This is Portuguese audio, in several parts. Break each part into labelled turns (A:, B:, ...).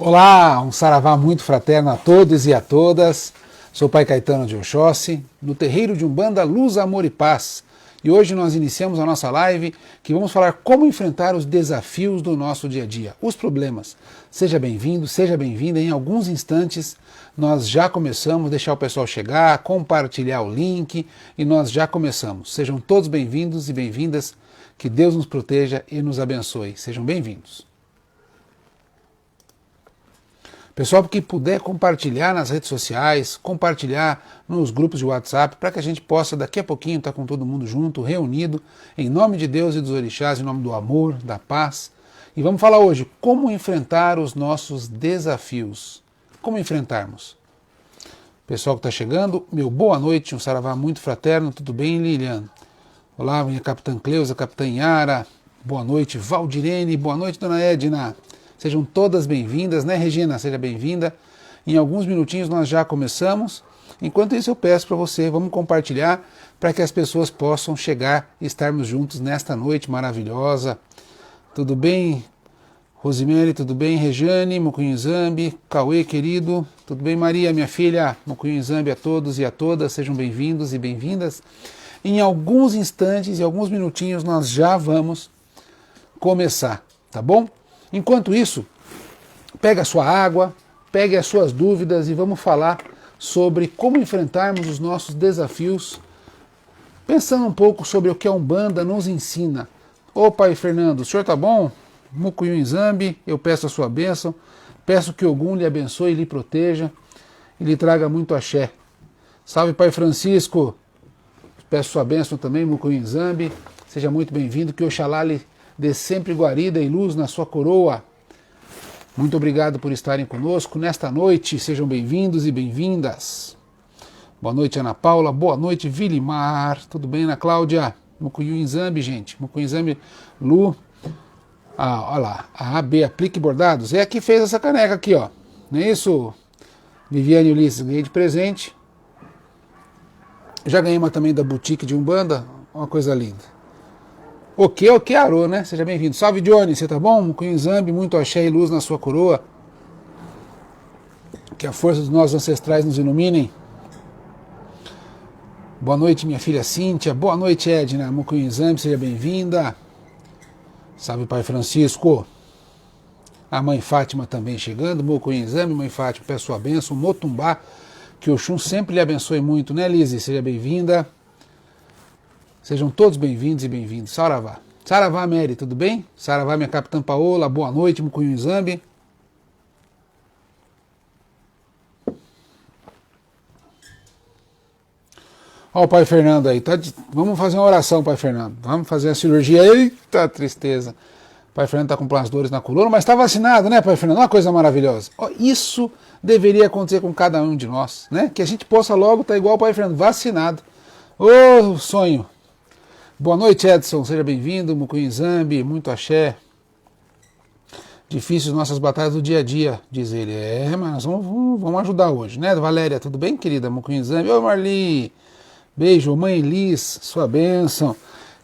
A: Olá, um saravá muito fraterno a todos e a todas. Sou o Pai Caetano de Oxóssi, no terreiro de Umbanda Luz, Amor e Paz. E hoje nós iniciamos a nossa live que vamos falar como enfrentar os desafios do nosso dia a dia, os problemas. Seja bem-vindo, seja bem-vinda. Em alguns instantes nós já começamos, deixar o pessoal chegar, compartilhar o link e nós já começamos. Sejam todos bem-vindos e bem-vindas, que Deus nos proteja e nos abençoe. Sejam bem-vindos. Pessoal que puder compartilhar nas redes sociais, compartilhar nos grupos de WhatsApp, para que a gente possa daqui a pouquinho estar com todo mundo junto, reunido, em nome de Deus e dos orixás, em nome do amor, da paz. E vamos falar hoje como enfrentar os nossos desafios. Como enfrentarmos? Pessoal que está chegando, meu boa noite, um saravá muito fraterno, tudo bem, Lilian? Olá, minha capitã Cleusa, capitã Yara, boa noite, Valdirene, boa noite, dona Edna. Sejam todas bem-vindas, né, Regina? Seja bem-vinda. Em alguns minutinhos nós já começamos. Enquanto isso eu peço para você, vamos compartilhar para que as pessoas possam chegar e estarmos juntos nesta noite maravilhosa. Tudo bem, Rosemary? Tudo bem, Rejane? Mucunho Zambi, Cauê, querido? Tudo bem, Maria, minha filha? Mucunho Zambi a todos e a todas. Sejam bem-vindos e bem-vindas. Em alguns instantes e alguns minutinhos nós já vamos começar, tá bom? Enquanto isso, pega a sua água, pegue as suas dúvidas e vamos falar sobre como enfrentarmos os nossos desafios, pensando um pouco sobre o que a Umbanda nos ensina. Ô Pai Fernando, o senhor tá bom? Mucunho Nzambi, eu peço a sua bênção, peço que Ogum lhe abençoe e lhe proteja e lhe traga muito axé. Salve Pai Francisco, peço sua bênção também, Mucunho Nzambi, seja muito bem-vindo, que Oxalá lhe dê sempre guarida e luz na sua coroa. Muito obrigado por estarem conosco nesta noite. Sejam bem-vindos e bem-vindas. Boa noite, Ana Paula. Boa noite, Vilimar. Tudo bem, Ana Cláudia? Mucunho Nzambi, gente. Mucunho Nzambi, Lu. Olha lá. A AB Aplique Bordados. É a que fez essa caneca aqui, ó. Não é isso, Viviane Ulisses? Ganhei de presente. Já ganhei uma também da Boutique de Umbanda. Uma coisa linda. O que Arô, né? Seja bem-vindo. Salve, Johnny, você tá bom? Mucunho Nzambi, muito axé e luz na sua coroa. Que a força dos nossos ancestrais nos iluminem. Boa noite, minha filha Cíntia. Boa noite, Edna. Mucunho Nzambi, seja bem-vinda. Salve, Pai Francisco. A mãe Fátima também chegando. Mucunho Nzambi, mãe Fátima, peço sua bênção. Motumbá, que o Oxum sempre lhe abençoe muito, né, Lizzie? Seja bem-vinda. Sejam todos bem-vindos e bem-vindos. Saravá. Saravá, Mary, tudo bem? Saravá, minha capitã Paola, boa noite, Mucunho Nzambi. Ó o Pai Fernando aí. Vamos fazer uma oração, Pai Fernando. Vamos fazer a cirurgia. Eita, tristeza. Pai Fernando está com umas dores na coluna, mas está vacinado, né, Pai Fernando? Uma coisa maravilhosa. Ó, isso deveria acontecer com cada um de nós, né? Que a gente possa logo estar igual o Pai Fernando, vacinado. Ô, sonho. Boa noite, Edson, seja bem-vindo, Mucunho Nzambi, muito axé. Difíceis nossas batalhas do dia a dia, diz ele. Mas nós vamos ajudar hoje, né, Valéria? Tudo bem, querida? Mucunho Nzambi. Oi, Marli. Beijo, mãe Elis, sua bênção.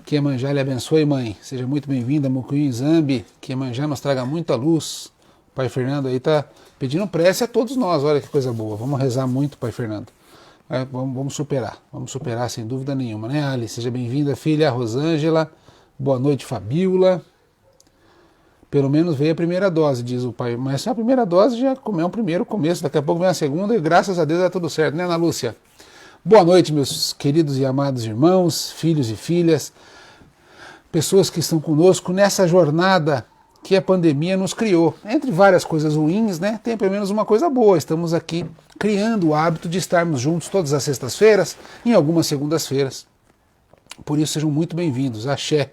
A: Que Iemanjá lhe abençoe, mãe. Seja muito bem-vinda, Mucunho Nzambi. Que Iemanjá nos traga muita luz. O Pai Fernando aí tá pedindo prece a todos nós, olha que coisa boa. Vamos rezar muito, Pai Fernando. Vamos superar sem dúvida nenhuma, né, Ali? Seja bem-vinda, filha Rosângela, boa noite, Fabíola. Pelo menos veio a primeira dose, diz o pai, mas a primeira dose já é um primeiro começo, daqui a pouco vem a segunda e graças a Deus é tudo certo, né, Ana Lúcia? Boa noite, meus queridos e amados irmãos, filhos e filhas, pessoas que estão conosco nessa jornada que a pandemia nos criou. Entre várias coisas ruins, né, tem pelo menos uma coisa boa. Estamos aqui criando o hábito de estarmos juntos todas as sextas-feiras, em algumas segundas-feiras. Por isso, sejam muito bem-vindos. Axé.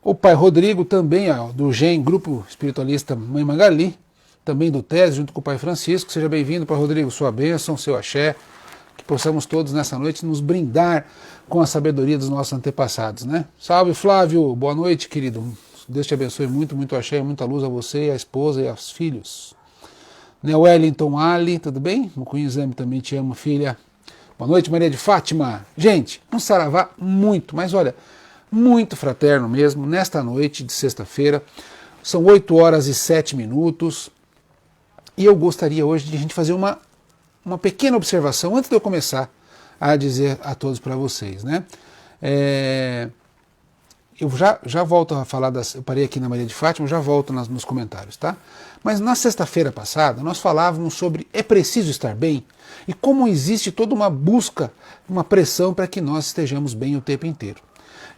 A: O Pai Rodrigo também, ó, do GEM, Grupo Espiritualista Mãe Magali, também do TES, junto com o Pai Francisco. Seja bem-vindo, Pai Rodrigo, sua bênção, seu axé. Que possamos todos nessa noite nos brindar com a sabedoria dos nossos antepassados, né? Salve, Flávio. Boa noite, querido. Deus te abençoe muito, muito axé, muita luz a você, a esposa e aos filhos. Né, Wellington Ali, tudo bem? Mucunho Nzambi também te amo, filha. Boa noite, Maria de Fátima. Gente, um saravá muito, mas olha, muito fraterno mesmo, nesta noite de sexta-feira. São 8 horas e 7 minutos e eu gostaria hoje de a gente fazer uma pequena observação antes de eu começar a dizer a todos para vocês, né? Eu já volto a falar eu parei aqui na Maria de Fátima, já volto nos comentários, tá? Mas na sexta-feira passada nós falávamos sobre é preciso estar bem e como existe toda uma busca, uma pressão para que nós estejamos bem o tempo inteiro.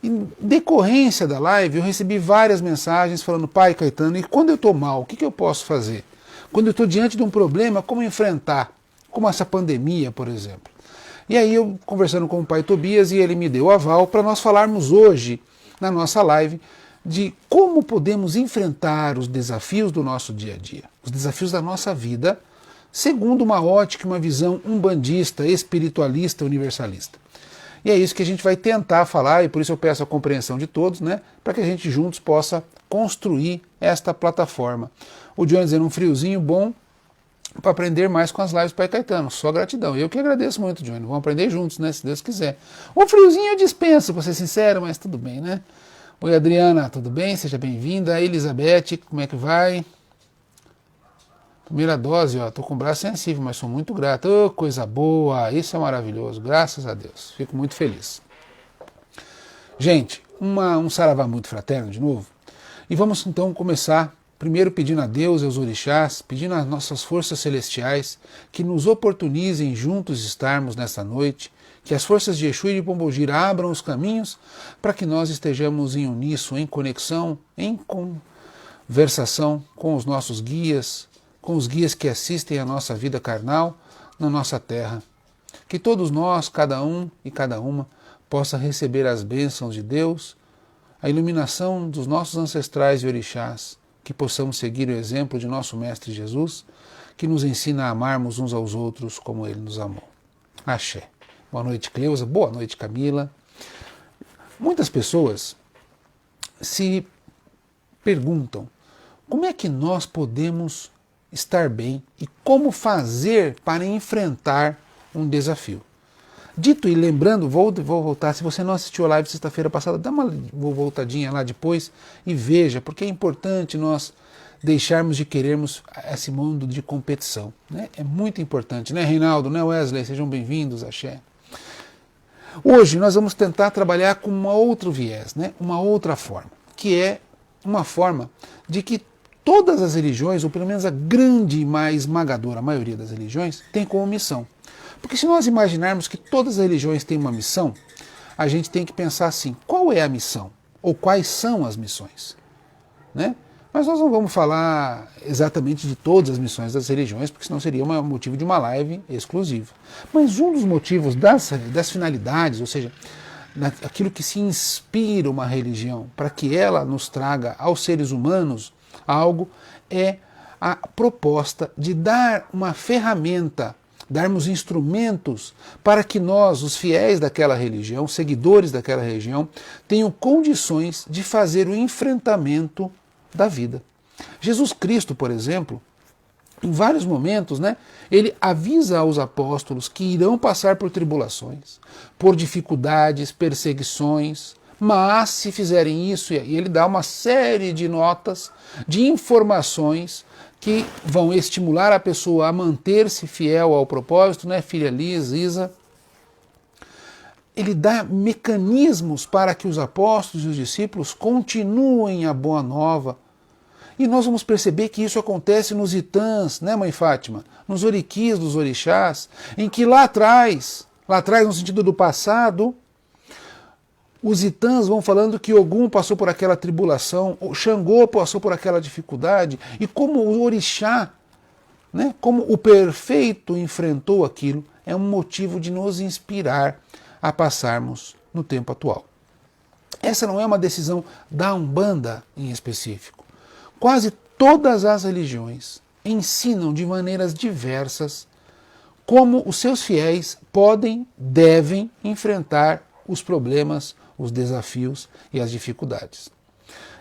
A: Em decorrência da live eu recebi várias mensagens falando: pai Caetano, e quando eu estou mal, o que eu posso fazer? Quando eu estou diante de um problema, como enfrentar? Como essa pandemia, por exemplo. E aí eu conversando com o pai Tobias e ele me deu o aval para nós falarmos hoje na nossa live de como podemos enfrentar os desafios do nosso dia a dia, os desafios da nossa vida, segundo uma ótica, uma visão umbandista, espiritualista, universalista. E é isso que a gente vai tentar falar, e por isso eu peço a compreensão de todos, né, para que a gente juntos possa construir esta plataforma. O Johnny dizendo um friozinho bom para aprender mais com as lives do Pai Caetano. Só gratidão. Eu que agradeço muito, Johnny. Vamos aprender juntos, né, se Deus quiser. O friozinho eu dispenso, para ser sincero, mas tudo bem, né? Oi, Adriana, tudo bem? Seja bem-vinda. Elizabeth, como é que vai? Primeira dose, ó, tô com o braço sensível, mas sou muito grato. Oh, coisa boa, isso é maravilhoso, graças a Deus. Fico muito feliz. Gente, um saravá muito fraterno de novo. E vamos então começar, primeiro pedindo a Deus e aos orixás, pedindo às nossas forças celestiais que nos oportunizem juntos estarmos nesta noite, que as forças de Exu e de Pombogira abram os caminhos para que nós estejamos em uníssono, em conexão, em conversação com os nossos guias, com os guias que assistem a nossa vida carnal na nossa terra. Que todos nós, cada um e cada uma, possa receber as bênçãos de Deus, a iluminação dos nossos ancestrais e orixás, que possamos seguir o exemplo de nosso Mestre Jesus, que nos ensina a amarmos uns aos outros como Ele nos amou. Axé. Boa noite, Cleusa. Boa noite, Camila. Muitas pessoas se perguntam como é que nós podemos estar bem e como fazer para enfrentar um desafio. Dito e lembrando, vou voltar, se você não assistiu a live sexta-feira passada, dá uma voltadinha lá depois e veja, porque é importante nós deixarmos de querermos esse mundo de competição, né? É muito importante, né, Reinaldo, né, Wesley? Sejam bem-vindos, axé. Hoje nós vamos tentar trabalhar com um outro viés, né? Uma outra forma, que é uma forma de que todas as religiões, ou pelo menos a grande e mais esmagadora maioria das religiões, tem como missão. Porque se nós imaginarmos que todas as religiões têm uma missão, a gente tem que pensar assim, qual é a missão? Ou quais são as missões? Né? Mas nós não vamos falar exatamente de todas as missões das religiões, porque senão seria um motivo de uma live exclusiva. Mas um dos motivos das finalidades, ou seja, aquilo que se inspira uma religião para que ela nos traga aos seres humanos algo, é a proposta de dar uma ferramenta, darmos instrumentos para que nós, os fiéis daquela religião, seguidores daquela religião, tenham condições de fazer o enfrentamento da vida. Jesus Cristo, por exemplo, em vários momentos, né, ele avisa aos apóstolos que irão passar por tribulações, por dificuldades, perseguições, mas se fizerem isso, e ele dá uma série de notas, de informações que vão estimular a pessoa a manter-se fiel ao propósito, né, filha Liz, Isa? Ele dá mecanismos para que os apóstolos e os discípulos continuem a boa nova. E nós vamos perceber que isso acontece nos itãs, né, Mãe Fátima? Nos oriquis dos orixás, em que lá atrás no sentido do passado, os itãs vão falando que Ogum passou por aquela tribulação, o Xangô passou por aquela dificuldade, e como o orixá, né, como o perfeito enfrentou aquilo, é um motivo de nos inspirar a passarmos no tempo atual. Essa não é uma decisão da Umbanda em específico. Quase todas as religiões ensinam de maneiras diversas como os seus fiéis devem enfrentar os problemas, os desafios e as dificuldades.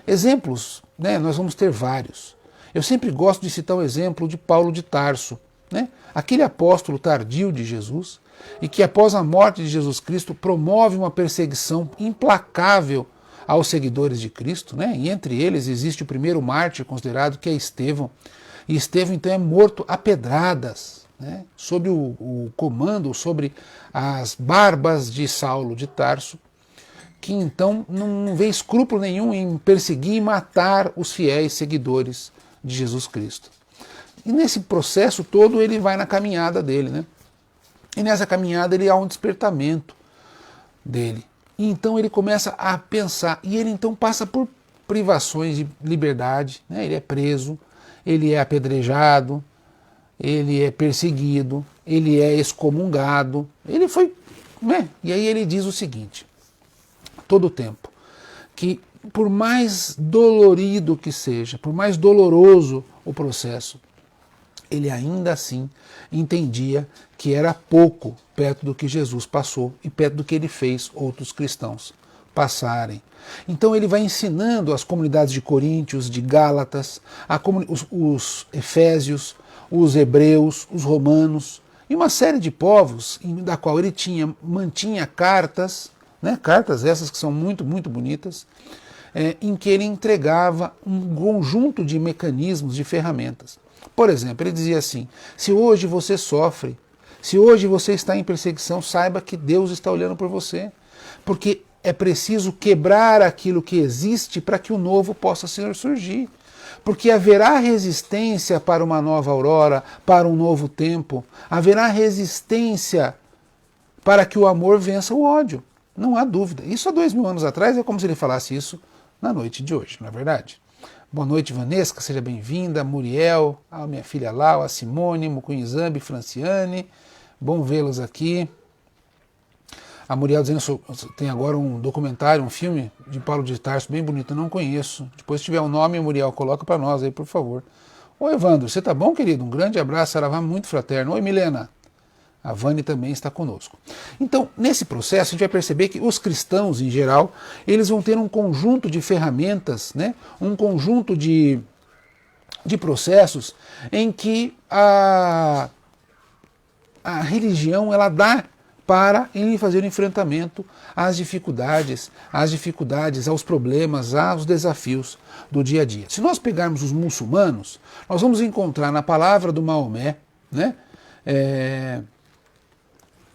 A: Exemplos, né, nós vamos ter vários. Eu sempre gosto de citar o exemplo de Paulo de Tarso, né, aquele apóstolo tardio de Jesus, e que após a morte de Jesus Cristo promove uma perseguição implacável aos seguidores de Cristo, né? E entre eles existe o primeiro mártir considerado, que é Estevão. E Estevão então é morto a pedradas, né? Sob o comando, sobre as barbas de Saulo de Tarso, que então não vê escrúpulo nenhum em perseguir e matar os fiéis seguidores de Jesus Cristo. E nesse processo todo ele vai na caminhada dele, né? E nessa caminhada ele há um despertamento dele. E então ele começa a pensar, e ele então passa por privações de liberdade, né? Ele é preso, ele é apedrejado, ele é perseguido, ele é excomungado, ele foi, né? E aí ele diz o seguinte, todo o tempo, que por mais dolorido que seja, por mais doloroso o processo, ele ainda assim entendia que era pouco perto do que Jesus passou e perto do que ele fez outros cristãos passarem. Então ele vai ensinando as comunidades de Coríntios, de Gálatas, os Efésios, os Hebreus, os Romanos, e uma série de povos da qual ele mantinha cartas, né, cartas essas que são muito, muito bonitas, em que ele entregava um conjunto de mecanismos, de ferramentas. Por exemplo, ele dizia assim, se hoje você sofre, se hoje você está em perseguição, saiba que Deus está olhando por você, porque é preciso quebrar aquilo que existe para que o novo possa surgir. Porque haverá resistência para uma nova aurora, para um novo tempo, haverá resistência para que o amor vença o ódio. Não há dúvida. Isso há 2000 anos atrás é como se ele falasse isso na noite de hoje, não é verdade? Boa noite, Vanesca, seja bem-vinda. Muriel, a minha filha Lau, a Simone, Mucunho Zambi, Franciane, bom vê-los aqui. A Muriel dizendo que tem agora um documentário, um filme de Paulo de Tarso, bem bonito, eu não conheço. Depois se tiver um nome, Muriel, coloca para nós aí, por favor. Oi, Evandro, você tá bom, querido? Um grande abraço, saravá muito fraterno. Oi, Milena. A Vani também está conosco. Então, nesse processo, a gente vai perceber que os cristãos, em geral, eles vão ter um conjunto de ferramentas, né? Um conjunto de processos em que a religião ela dá para ele fazer o enfrentamento às dificuldades, aos problemas, aos desafios do dia a dia. Se nós pegarmos os muçulmanos, nós vamos encontrar na palavra do Maomé, né?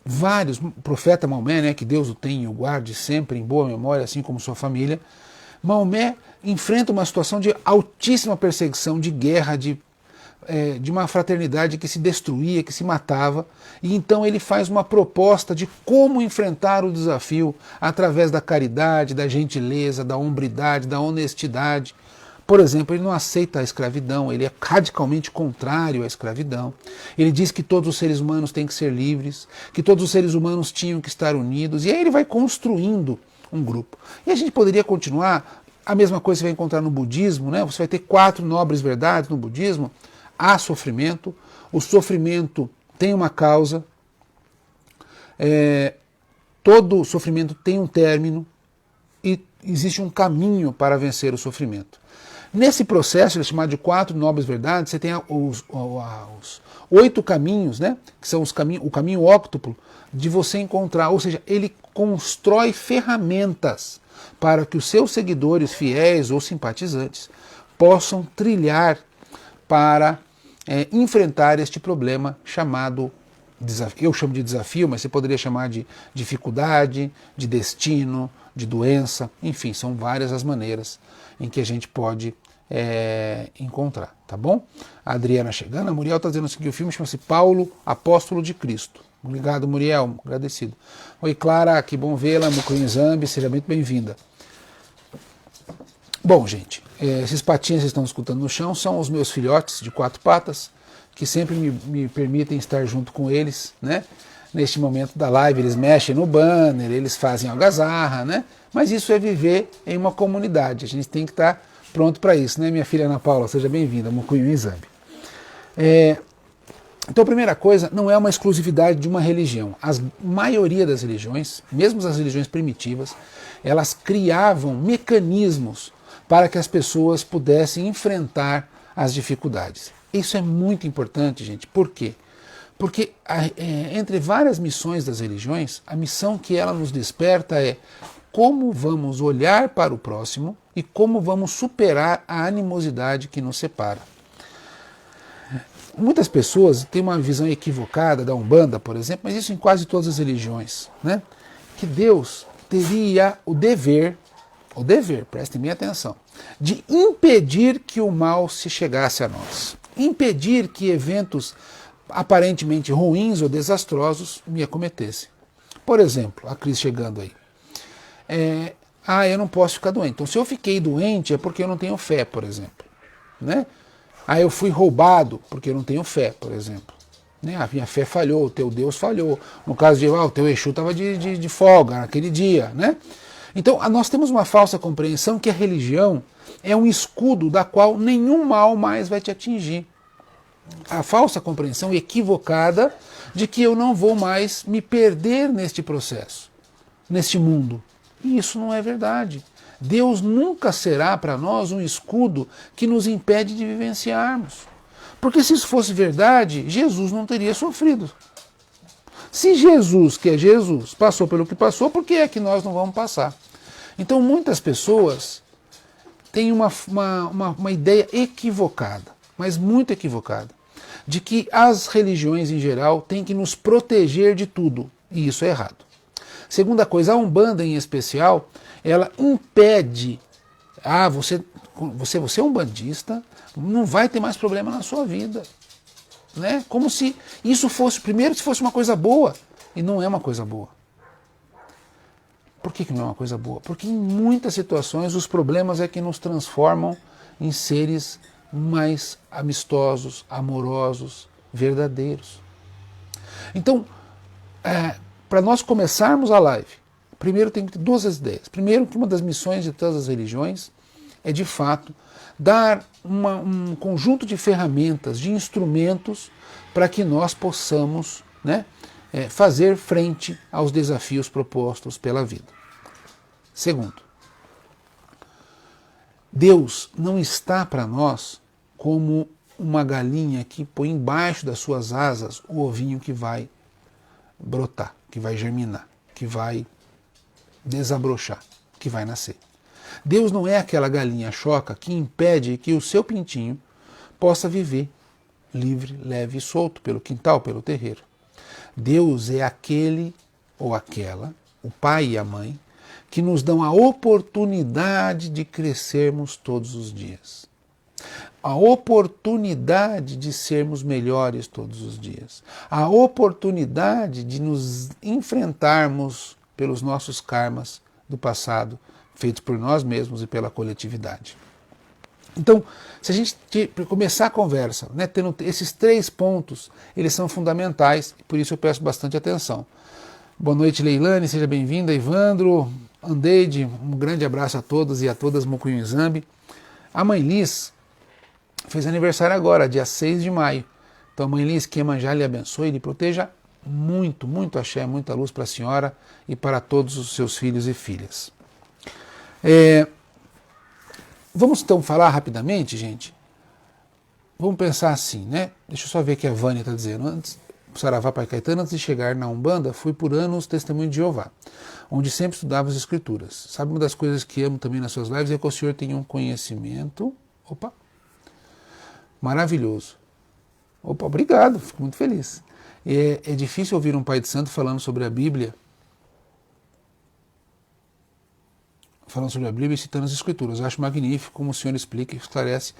A: Vários, o profeta Maomé, né, que Deus o tenha e o guarde sempre em boa memória, assim como sua família, Maomé enfrenta uma situação de altíssima perseguição, de guerra, de uma fraternidade que se destruía, que se matava, e então ele faz uma proposta de como enfrentar o desafio através da caridade, da gentileza, da hombridade, da honestidade. Por exemplo, ele não aceita a escravidão, ele é radicalmente contrário à escravidão. Ele diz que todos os seres humanos têm que ser livres, que todos os seres humanos tinham que estar unidos, e aí ele vai construindo um grupo. E a gente poderia continuar, a mesma coisa você vai encontrar no budismo, né? Você vai ter 4 nobres verdades no budismo. Há sofrimento, o sofrimento tem uma causa, todo sofrimento tem um término e existe um caminho para vencer o sofrimento. Nesse processo, ele é chamado de 4 nobres verdades, você tem os 8 caminhos, né, que são o caminho óctuplo, de você encontrar, ou seja, ele constrói ferramentas para que os seus seguidores fiéis ou simpatizantes possam trilhar para enfrentar este problema chamado desafio. Eu chamo de desafio, mas você poderia chamar de dificuldade, de destino, de doença, enfim, são várias as maneiras em que a gente pode encontrar, tá bom? A Adriana chegando, a Muriel está dizendo assim, que o filme chama-se Paulo, Apóstolo de Cristo. Obrigado, Muriel, agradecido. Oi, Clara, que bom vê-la, Mucunho Zambi, seja muito bem-vinda. Bom, gente, esses patinhos que vocês estão escutando no chão são os meus filhotes de 4 patas, que sempre me permitem estar junto com eles, né? Neste momento da live, eles mexem no banner, eles fazem algazarra, né? Mas isso é viver em uma comunidade, a gente tem que estar pronto para isso, né, minha filha Ana Paula? Seja bem-vinda, Mucunho Zambi. Então, a primeira coisa, não é uma exclusividade de uma religião. A maioria das religiões, mesmo as religiões primitivas, elas criavam mecanismos para que as pessoas pudessem enfrentar as dificuldades. Isso é muito importante, gente. Por quê? Porque entre várias missões das religiões, a missão que ela nos desperta é como vamos olhar para o próximo e como vamos superar a animosidade que nos separa. Muitas pessoas têm uma visão equivocada da Umbanda, por exemplo, mas isso em quase todas as religiões, né? Que Deus teria o dever, prestem bem atenção, de impedir que o mal se chegasse a nós. Impedir que eventos aparentemente ruins ou desastrosos me acometessem. Por exemplo, a crise chegando aí. Eu não posso ficar doente. Então, se eu fiquei doente é porque eu não tenho fé, por exemplo. Né? Eu fui roubado porque eu não tenho fé, por exemplo. Né? A minha fé falhou, o teu Deus falhou. No caso de, o teu Exu estava de folga naquele dia. Né? Então, nós temos uma falsa compreensão que a religião é um escudo da qual nenhum mal mais vai te atingir. A falsa compreensão equivocada de que eu não vou mais me perder neste processo, neste mundo. E isso não é verdade. Deus nunca será para nós um escudo que nos impede de vivenciarmos. Porque se isso fosse verdade, Jesus não teria sofrido. Se Jesus, que é Jesus, passou pelo que passou, por que é que nós não vamos passar? Então muitas pessoas têm uma ideia equivocada, mas muito equivocada, de que as religiões em geral têm que nos proteger de tudo, e isso é errado. Segunda coisa, a Umbanda em especial, ela impede, você é umbandista, não vai ter mais problema na sua vida. Né? Como se isso fosse, primeiro, se fosse uma coisa boa, e não é uma coisa boa. Por que não é uma coisa boa? Porque em muitas situações os problemas é que nos transformam em seres mais amistosos, amorosos, verdadeiros. Então, para nós começarmos a live, primeiro tem que ter duas ideias. Primeiro, que uma das missões de todas as religiões é, de fato, dar um conjunto de ferramentas, de instrumentos, para que nós possamos, né, fazer frente aos desafios propostos pela vida. Segundo, Deus não está para nós como uma galinha que põe embaixo das suas asas o ovinho que vai brotar, que vai germinar, que vai desabrochar, que vai nascer. Deus não é aquela galinha choca que impede que o seu pintinho possa viver livre, leve e solto pelo quintal, pelo terreiro. Deus é aquele ou aquela, o pai e a mãe, que nos dão a oportunidade de crescermos todos os dias. A oportunidade de sermos melhores todos os dias. A oportunidade de nos enfrentarmos pelos nossos karmas do passado, feitos por nós mesmos e pela coletividade. Então, se a gente começar a conversa, né, tendo esses 3 pontos, eles são fundamentais, e por isso eu peço bastante atenção. Boa noite, Leilane, seja bem-vinda, Ivandro, Andeide, um grande abraço a todos e a todas, Mucunho Zambi. A mãe Liz fez aniversário agora, dia 6 de maio. Então, mãe Liz, que Iemanjá lhe abençoe e lhe proteja muito, muito axé, muita luz para a senhora e para todos os seus filhos e filhas. Vamos então falar rapidamente, gente. Vamos pensar assim, né? Deixa eu só ver o que a Vânia está dizendo. Antes, Saravá Pai Caetano, antes de chegar na Umbanda, fui por anos testemunho de Jeová, onde sempre estudava as Escrituras. Sabe, uma das coisas que amo também nas suas lives é que o senhor tem um conhecimento, maravilhoso. Obrigado, fico muito feliz. É difícil ouvir um pai de santo falando sobre a Bíblia, e citando as Escrituras. Eu acho magnífico como o senhor explica e esclarece,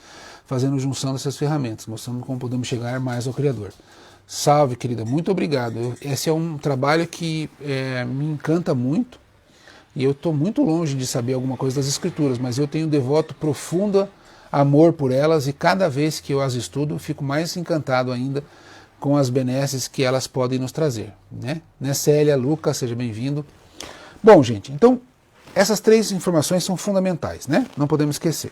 A: fazendo junção dessas ferramentas, mostrando como podemos chegar mais ao Criador. Salve, querida, muito obrigado. Esse é um trabalho que me encanta muito, e eu estou muito longe de saber alguma coisa das Escrituras, mas eu tenho devoto profundo amor por elas, e cada vez que eu as estudo, eu fico mais encantado ainda com as benesses que elas podem nos trazer. Né? Célia, Lucas, seja bem-vindo. Bom, gente, então, essas 3 informações são fundamentais, né? Não podemos esquecer.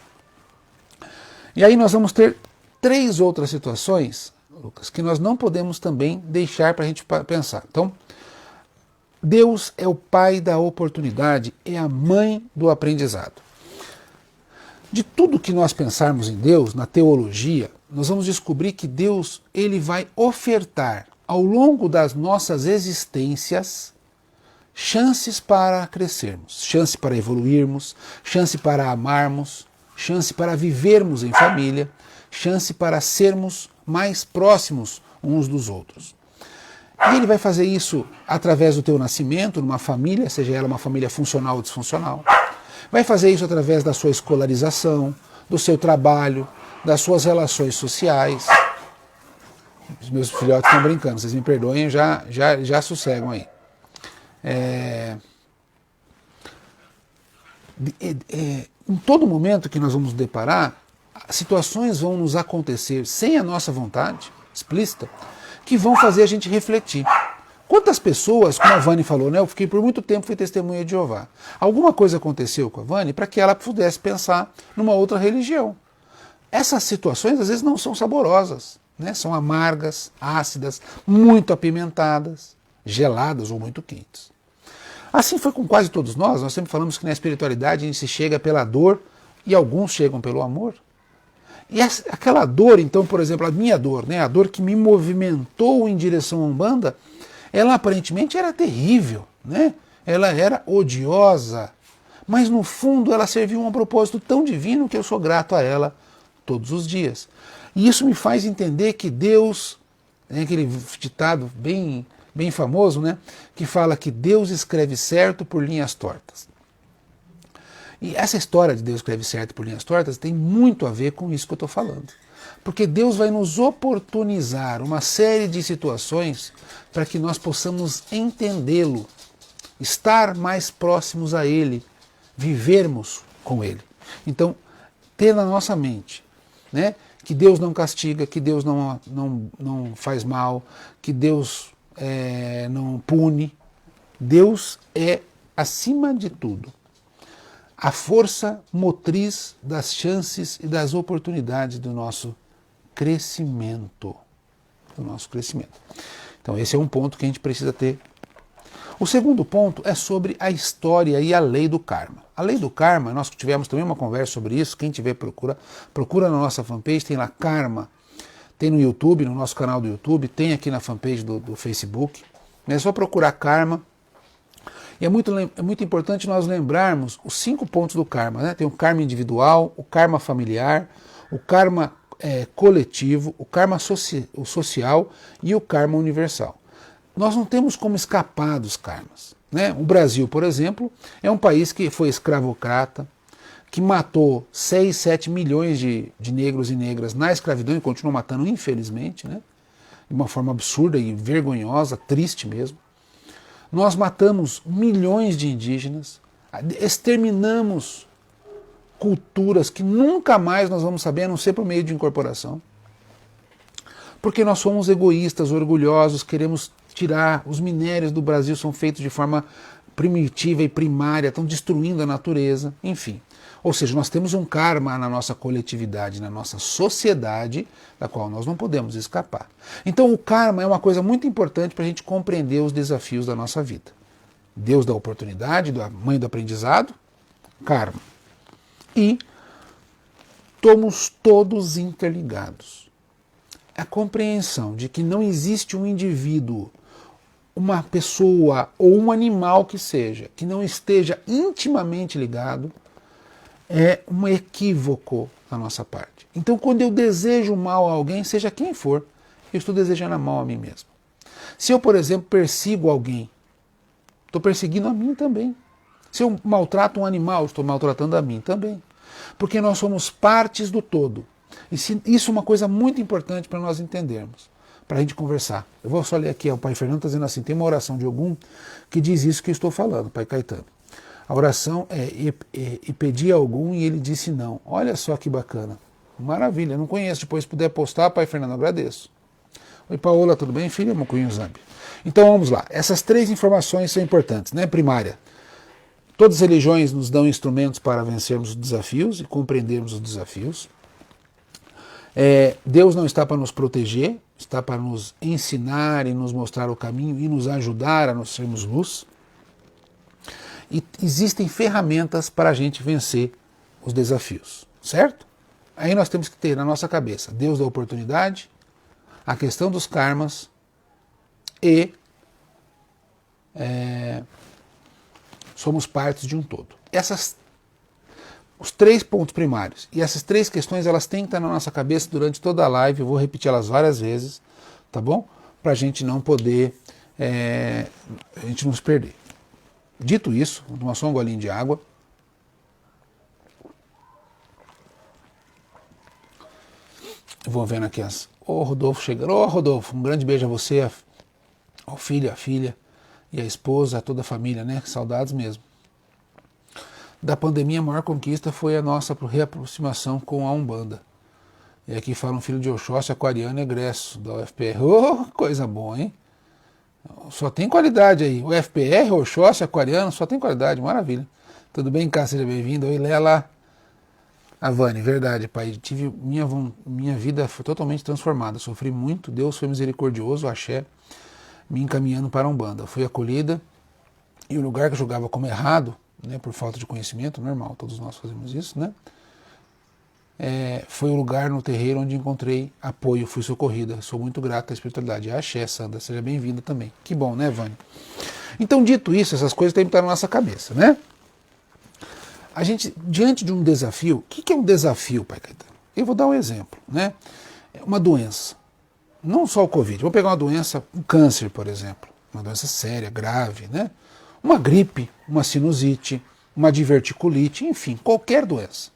A: E aí nós vamos ter 3 outras situações, Lucas, que nós não podemos também deixar para a gente pensar. Então, Deus é o pai da oportunidade, é a mãe do aprendizado. De tudo que nós pensarmos em Deus, na teologia, nós vamos descobrir que Deus ele vai ofertar ao longo das nossas existências chances para crescermos, chance para evoluirmos, chance para amarmos, chance para vivermos em família, chance para sermos mais próximos uns dos outros. E ele vai fazer isso através do teu nascimento, numa família, seja ela uma família funcional ou disfuncional. Vai fazer isso através da sua escolarização, do seu trabalho, das suas relações sociais. Os meus filhotes estão brincando, vocês me perdoem, já sossegam aí. Em todo momento que nós vamos deparar, situações vão nos acontecer sem a nossa vontade explícita, que vão fazer a gente refletir. Quantas pessoas, como a Vani falou, né, eu fiquei por muito tempo, fui testemunha de Jeová. Alguma coisa aconteceu com a Vani para que ela pudesse pensar numa outra religião. Essas situações às vezes não são saborosas, né, são amargas, ácidas, muito apimentadas, geladas ou muito quentes. Assim foi com quase todos nós sempre falamos que na espiritualidade a gente se chega pela dor e alguns chegam pelo amor. E aquela dor, então, por exemplo, a minha dor, né, a dor que me movimentou em direção à Umbanda, ela aparentemente era terrível, né? Ela era odiosa, mas no fundo ela serviu a um propósito tão divino que eu sou grato a ela todos os dias. E isso me faz entender que Deus, né, aquele ditado bem famoso, né, que fala que Deus escreve certo por linhas tortas. E essa história de Deus escreve certo por linhas tortas tem muito a ver com isso que eu estou falando. Porque Deus vai nos oportunizar uma série de situações para que nós possamos entendê-lo, estar mais próximos a Ele, vivermos com Ele. Então, ter na nossa mente, né, que Deus não castiga, que Deus não faz mal, que Deus não pune. Deus é, acima de tudo, a força motriz das chances e das oportunidades do nosso crescimento. Então esse é um ponto que a gente precisa ter. O segundo ponto é sobre a história e a lei do karma. A lei do karma, nós tivemos também uma conversa sobre isso, quem tiver procura na nossa fanpage, tem lá Karma, tem no YouTube, no nosso canal do YouTube, tem aqui na fanpage do Facebook, é só procurar Karma. E é muito importante nós lembrarmos os 5 pontos do karma, né? Tem o karma individual, o karma familiar, o karma coletivo, o karma social e o karma universal. Nós não temos como escapar dos karmas, né? O Brasil, por exemplo, é um país que foi escravocrata, que matou 6, 7 milhões de negros e negras na escravidão e continua matando, infelizmente, né? De uma forma absurda e vergonhosa, triste mesmo. Nós matamos milhões de indígenas, exterminamos culturas que nunca mais nós vamos saber, a não ser por meio de incorporação. Porque nós somos egoístas, orgulhosos, queremos tirar. Os minérios do Brasil são feitos de forma primitiva e primária, estão destruindo a natureza, enfim. Ou seja, nós temos um karma na nossa coletividade, na nossa sociedade, da qual nós não podemos escapar. Então o karma é uma coisa muito importante para a gente compreender os desafios da nossa vida. Deus da oportunidade, da mãe do aprendizado, karma. E somos todos interligados. A compreensão de que não existe um indivíduo, uma pessoa ou um animal que seja, que não esteja intimamente ligado, é um equívoco da nossa parte. Então, quando eu desejo mal a alguém, seja quem for, eu estou desejando mal a mim mesmo. Se eu, por exemplo, persigo alguém, estou perseguindo a mim também. Se eu maltrato um animal, estou maltratando a mim também. Porque nós somos partes do todo. E isso é uma coisa muito importante para nós entendermos, para a gente conversar. Eu vou só ler aqui, o Pai Fernando está dizendo assim, tem uma oração de Ogum que diz isso que eu estou falando, Pai Caetano. A oração é, e pedi a Ogum e ele disse não. Olha só que bacana. Maravilha, não conheço. Depois, se puder postar, Pai Fernando, agradeço. Oi, Paola, tudo bem? Filha, Mocuinho Zambi. Então, vamos lá. Essas 3 informações são importantes, né? Primária. Todas as religiões nos dão instrumentos para vencermos os desafios e compreendermos os desafios. Deus não está para nos proteger, está para nos ensinar e nos mostrar o caminho e nos ajudar a nós sermos luz. E existem ferramentas para a gente vencer os desafios, certo? Aí nós temos que ter na nossa cabeça Deus da oportunidade, a questão dos karmas e somos partes de um todo. Os 3 pontos primários e essas 3 questões, elas têm que estar na nossa cabeça durante toda a live, eu vou repetir elas várias vezes, tá bom? Para a gente não poder, a gente não se perder. Dito isso, vou tomar só um golinho de água. Vou vendo aqui Ô Rodolfo chegando. Ô Rodolfo, um grande beijo a você, ao filho, a filha e a esposa, a toda a família, né? Saudades mesmo. Da pandemia, a maior conquista foi a nossa reaproximação com a Umbanda. E aqui fala um filho de Oxóssi, aquariano, egresso da UFPR. Oh, coisa boa, hein? Só tem qualidade aí. O FPR, Oxóssi, aquariano, só tem qualidade, maravilha. Tudo bem, Cá? Seja bem-vindo. Oi, Lela. A Vani, verdade, pai. Minha vida foi totalmente transformada. Sofri muito, Deus foi misericordioso, axé, me encaminhando para a Umbanda. Fui acolhida e o lugar que eu julgava como errado, né, por falta de conhecimento, normal, todos nós fazemos isso, né? Foi o lugar no terreiro onde encontrei apoio, fui socorrida. Sou muito grata à espiritualidade. Axé, Sandra, seja bem-vinda também. Que bom, né, Vani? Então, dito isso, essas coisas têm que estar na nossa cabeça, né? A gente, diante de um desafio, o que é um desafio, Pai Caetano? Eu vou dar um exemplo, né? Uma doença, não só o Covid, vou pegar uma doença, um câncer, por exemplo, uma doença séria, grave, né? Uma gripe, uma sinusite, uma diverticulite, enfim, qualquer doença.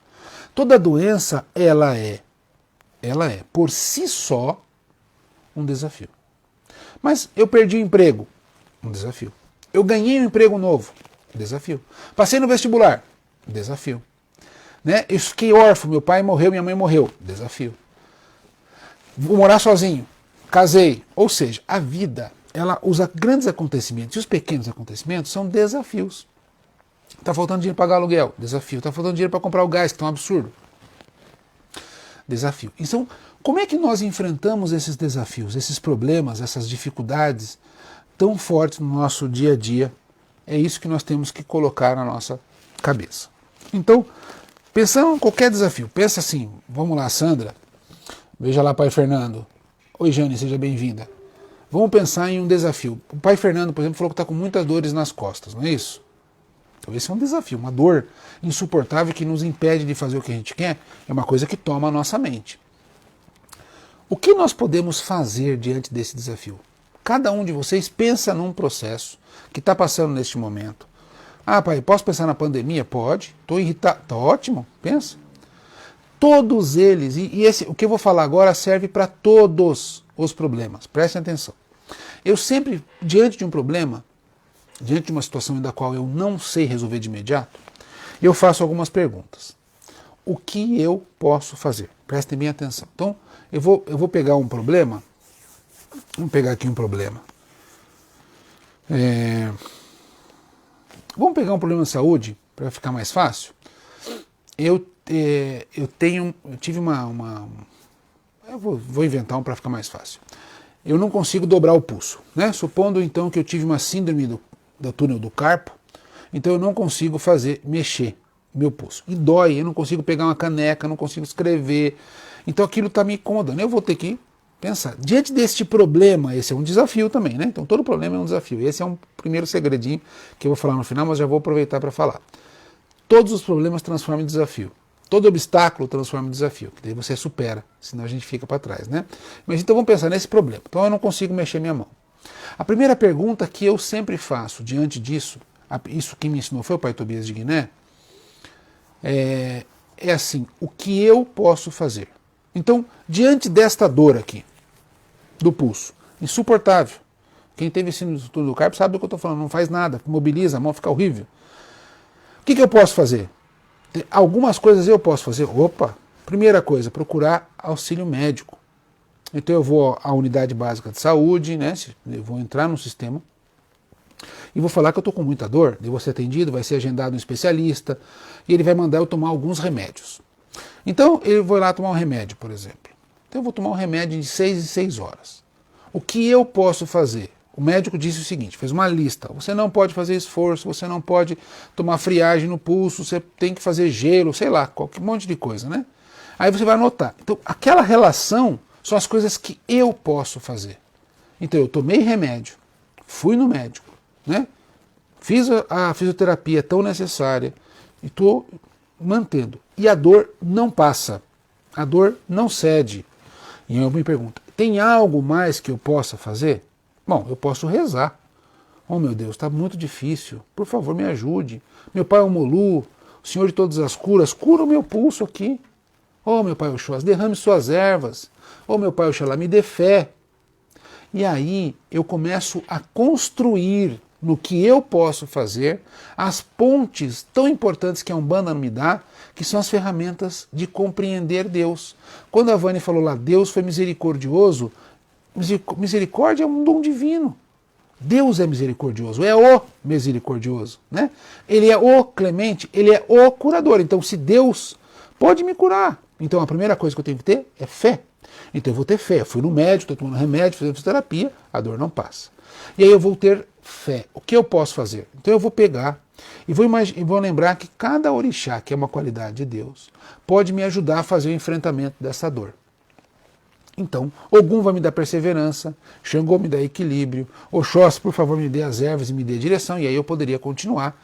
A: Toda doença, ela é, por si só, um desafio. Mas eu perdi o emprego, um desafio. Eu ganhei um emprego novo, desafio. Passei no vestibular, desafio. Né? Eu fiquei órfão, meu pai morreu, minha mãe morreu, desafio. Vou morar sozinho, casei. Ou seja, a vida, os grandes acontecimentos e os pequenos acontecimentos são desafios. Está faltando dinheiro para pagar aluguel, desafio. Está faltando dinheiro para comprar o gás, que é um absurdo. Desafio. Então, como é que nós enfrentamos esses desafios, esses problemas, essas dificuldades tão fortes no nosso dia a dia? É isso que nós temos que colocar na nossa cabeça. Então, pensando em qualquer desafio, pensa assim, vamos lá, Sandra, veja lá, pai Fernando. Oi, Jane, seja bem-vinda. Vamos pensar em um desafio. O pai Fernando, por exemplo, falou que está com muitas dores nas costas, não é isso? Então esse é um desafio, uma dor insuportável que nos impede de fazer o que a gente quer, é uma coisa que toma a nossa mente. O que nós podemos fazer diante desse desafio? Cada um de vocês pensa num processo que está passando neste momento. Ah, pai, posso pensar na pandemia? Pode. Estou irritado. Está ótimo, pensa. Todos eles, o que eu vou falar agora serve para todos os problemas. Prestem atenção. Eu sempre, diante de um problema, diante de uma situação da qual eu não sei resolver de imediato, eu faço algumas perguntas. O que eu posso fazer? Prestem bem atenção. Então, eu vou pegar um problema. Vamos pegar aqui um problema. Vamos pegar um problema de saúde, para ficar mais fácil. Eu tive eu vou inventar um para ficar mais fácil. Eu não consigo dobrar o pulso, né? Supondo então que eu tive uma síndrome do túnel do carpo, então eu não consigo mexer meu pulso. E dói, eu não consigo pegar uma caneca, não consigo escrever. Então aquilo está me incomodando. Eu vou ter que pensar. Diante deste problema, esse é um desafio também, né? Então todo problema é um desafio. Esse é um primeiro segredinho que eu vou falar no final, mas já vou aproveitar para falar. Todos os problemas transformam em desafio. Todo obstáculo transforma em desafio, que daí você supera, senão a gente fica para trás, né? Mas então vamos pensar nesse problema. Então eu não consigo mexer minha mão. A primeira pergunta que eu sempre faço diante disso, isso que me ensinou foi o pai Tobias de Guiné, é assim, o que eu posso fazer? Então, diante desta dor aqui, do pulso, insuportável, quem teve síndrome do túnel do carpo sabe do que eu estou falando, não faz nada, mobiliza, a mão fica horrível. O que eu posso fazer? Algumas coisas eu posso fazer. Opa! Primeira coisa, procurar auxílio médico. Então eu vou à unidade básica de saúde, né? Eu vou entrar no sistema e vou falar que eu estou com muita dor, eu vou ser atendido, vai ser agendado um especialista e ele vai mandar eu tomar alguns remédios. Então eu vou lá tomar um remédio, por exemplo. Então eu vou tomar um remédio de 6 em 6 horas. O que eu posso fazer? O médico disse o seguinte, fez uma lista, você não pode fazer esforço, você não pode tomar friagem no pulso, você tem que fazer gelo, sei lá, qualquer monte de coisa, né? Aí você vai anotar. Então aquela relação são as coisas que eu posso fazer. Então eu tomei remédio, fui no médico, né? Fiz a fisioterapia tão necessária e estou mantendo. E a dor não passa, a dor não cede. E eu me pergunto, tem algo mais que eu possa fazer? Bom, eu posso rezar. Oh meu Deus, está muito difícil, por favor me ajude. Meu Pai Omolu, o Senhor de todas as curas, cura o meu pulso aqui. Oh meu Pai Oxóssi, derrame suas ervas. Oh meu Pai Oxalá, me dê fé. E aí eu começo a construir no que eu posso fazer as pontes tão importantes que a Umbanda me dá, que são as ferramentas de compreender Deus. Quando a Vânia falou lá, Deus foi misericordioso, misericórdia é um dom divino. Deus é misericordioso, é o misericordioso, né? Ele é o clemente, ele é o curador. Então, se Deus pode me curar, então a primeira coisa que eu tenho que ter é fé. Então eu vou ter fé. Eu fui no médico, estou tomando remédio, fazendo fisioterapia, a dor não passa. E aí eu vou ter fé. O que eu posso fazer? Então eu vou pegar e vou lembrar que cada orixá, que é uma qualidade de Deus, pode me ajudar a fazer o enfrentamento dessa dor. Então, Ogum vai me dar perseverança, Xangô me dá equilíbrio, Oxóssi, por favor, me dê as ervas e me dê direção, e aí eu poderia continuar.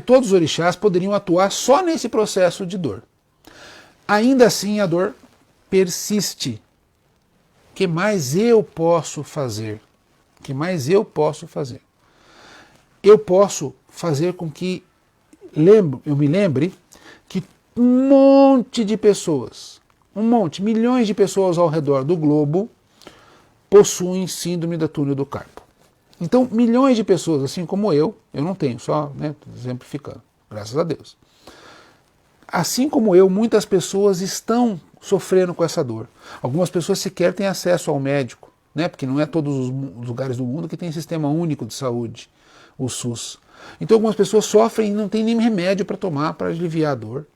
A: Todos os orixás poderiam atuar só nesse processo de dor. Ainda assim, a dor persiste. O que mais eu posso fazer? O que mais eu posso fazer? Eu posso fazer com que eu me lembre que um monte de pessoas, milhões de pessoas ao redor do globo possuem síndrome da túnel do carpo. Então, milhões de pessoas, assim como eu não tenho, só exemplificando, graças a Deus. Assim como eu, muitas pessoas estão sofrendo com essa dor. Algumas pessoas sequer têm acesso ao médico, né? Porque não é todos os lugares do mundo que tem sistema único de saúde, o SUS. Então algumas pessoas sofrem e não tem nem remédio para tomar para aliviar a dor.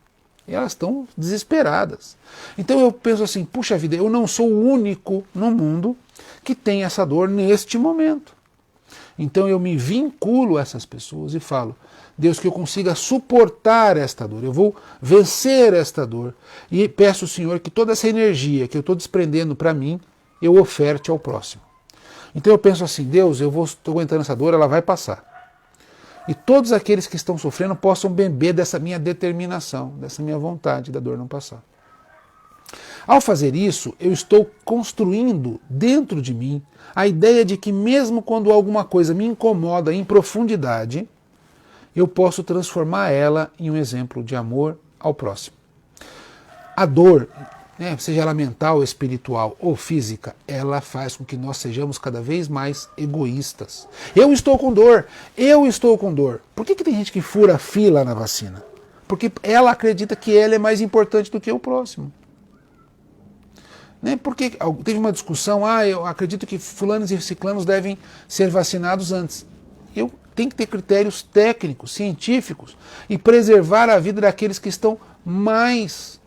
A: E elas estão desesperadas. Então eu penso assim, puxa vida, eu não sou o único no mundo que tem essa dor neste momento. Então eu me vinculo a essas pessoas e falo, Deus, que eu consiga suportar esta dor, eu vou vencer esta dor. E peço ao Senhor que toda essa energia que eu estou desprendendo para mim, eu oferte ao próximo. Então eu penso assim, Deus, estou aguentando essa dor, ela vai passar. E todos aqueles que estão sofrendo possam beber dessa minha determinação, dessa minha vontade da dor não passar. Ao fazer isso, eu estou construindo dentro de mim a ideia de que mesmo quando alguma coisa me incomoda em profundidade, eu posso transformar ela em um exemplo de amor ao próximo. A dor, seja ela mental, espiritual ou física, ela faz com que nós sejamos cada vez mais egoístas. Eu estou com dor. Por que tem gente que fura fila na vacina? Porque ela acredita que ela é mais importante do que o próximo. Porque teve uma discussão, eu acredito que fulanos e ciclanos devem ser vacinados antes. Eu tenho que ter critérios técnicos, científicos e preservar a vida daqueles que estão mais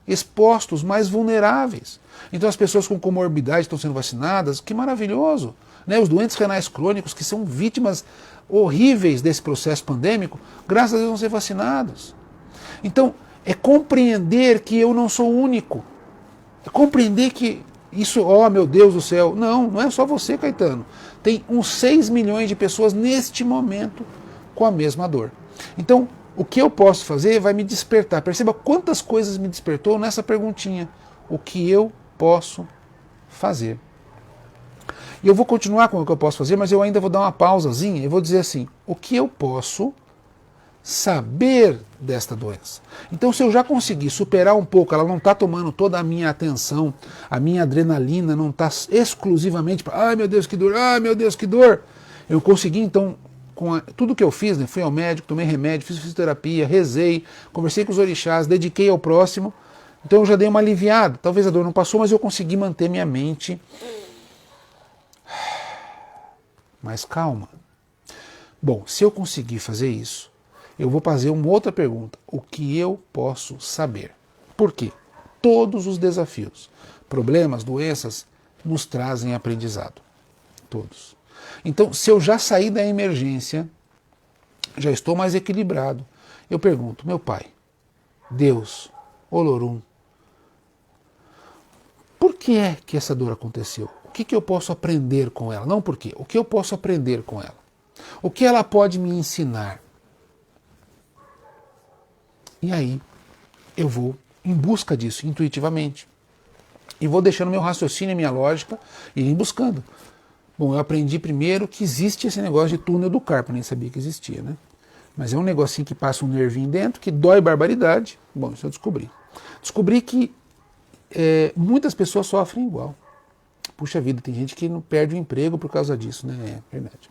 A: expostos, mais vulneráveis. Então as pessoas com comorbidade estão sendo vacinadas, que maravilhoso. Os doentes renais crônicos, que são vítimas horríveis desse processo pandêmico, graças a Deus vão ser vacinados. Então é compreender que eu não sou único. É compreender que isso, meu Deus do céu, não é só você, Caetano. Tem uns 6 milhões de pessoas neste momento com a mesma dor. Então, o que eu posso fazer vai me despertar. Perceba quantas coisas me despertou nessa perguntinha. O que eu posso fazer? E eu vou continuar com o que eu posso fazer, mas eu ainda vou dar uma pausazinha e vou dizer assim, o que eu posso saber desta doença. Então, se eu já conseguir superar um pouco, ela não está tomando toda a minha atenção, a minha adrenalina não está exclusivamente para, ai meu Deus que dor, eu consegui então, tudo que eu fiz, fui ao médico, tomei remédio, fiz fisioterapia, rezei, conversei com os orixás, dediquei ao próximo, então eu já dei uma aliviada, talvez a dor não passou, mas eu consegui manter minha mente mais calma. Bom, se eu conseguir fazer isso, eu vou fazer uma outra pergunta. O que eu posso saber? Por quê? Todos os desafios, problemas, doenças, nos trazem aprendizado. Todos. Então, se eu já saí da emergência, já estou mais equilibrado, eu pergunto, meu Pai, Deus, Olorum, por que é que essa dor aconteceu? O que eu posso aprender com ela? Não por quê, o que eu posso aprender com ela? O que ela pode me ensinar? E aí eu vou em busca disso, intuitivamente. E vou deixando meu raciocínio e minha lógica e ir buscando. Bom, eu aprendi primeiro que existe esse negócio de túnel do carpo, nem sabia que existia, né? Mas é um negocinho que passa um nervinho dentro, que dói barbaridade. Bom, isso eu descobri. Descobri que muitas pessoas sofrem igual. Puxa vida, tem gente que não perde o emprego por causa disso, né? É verdade.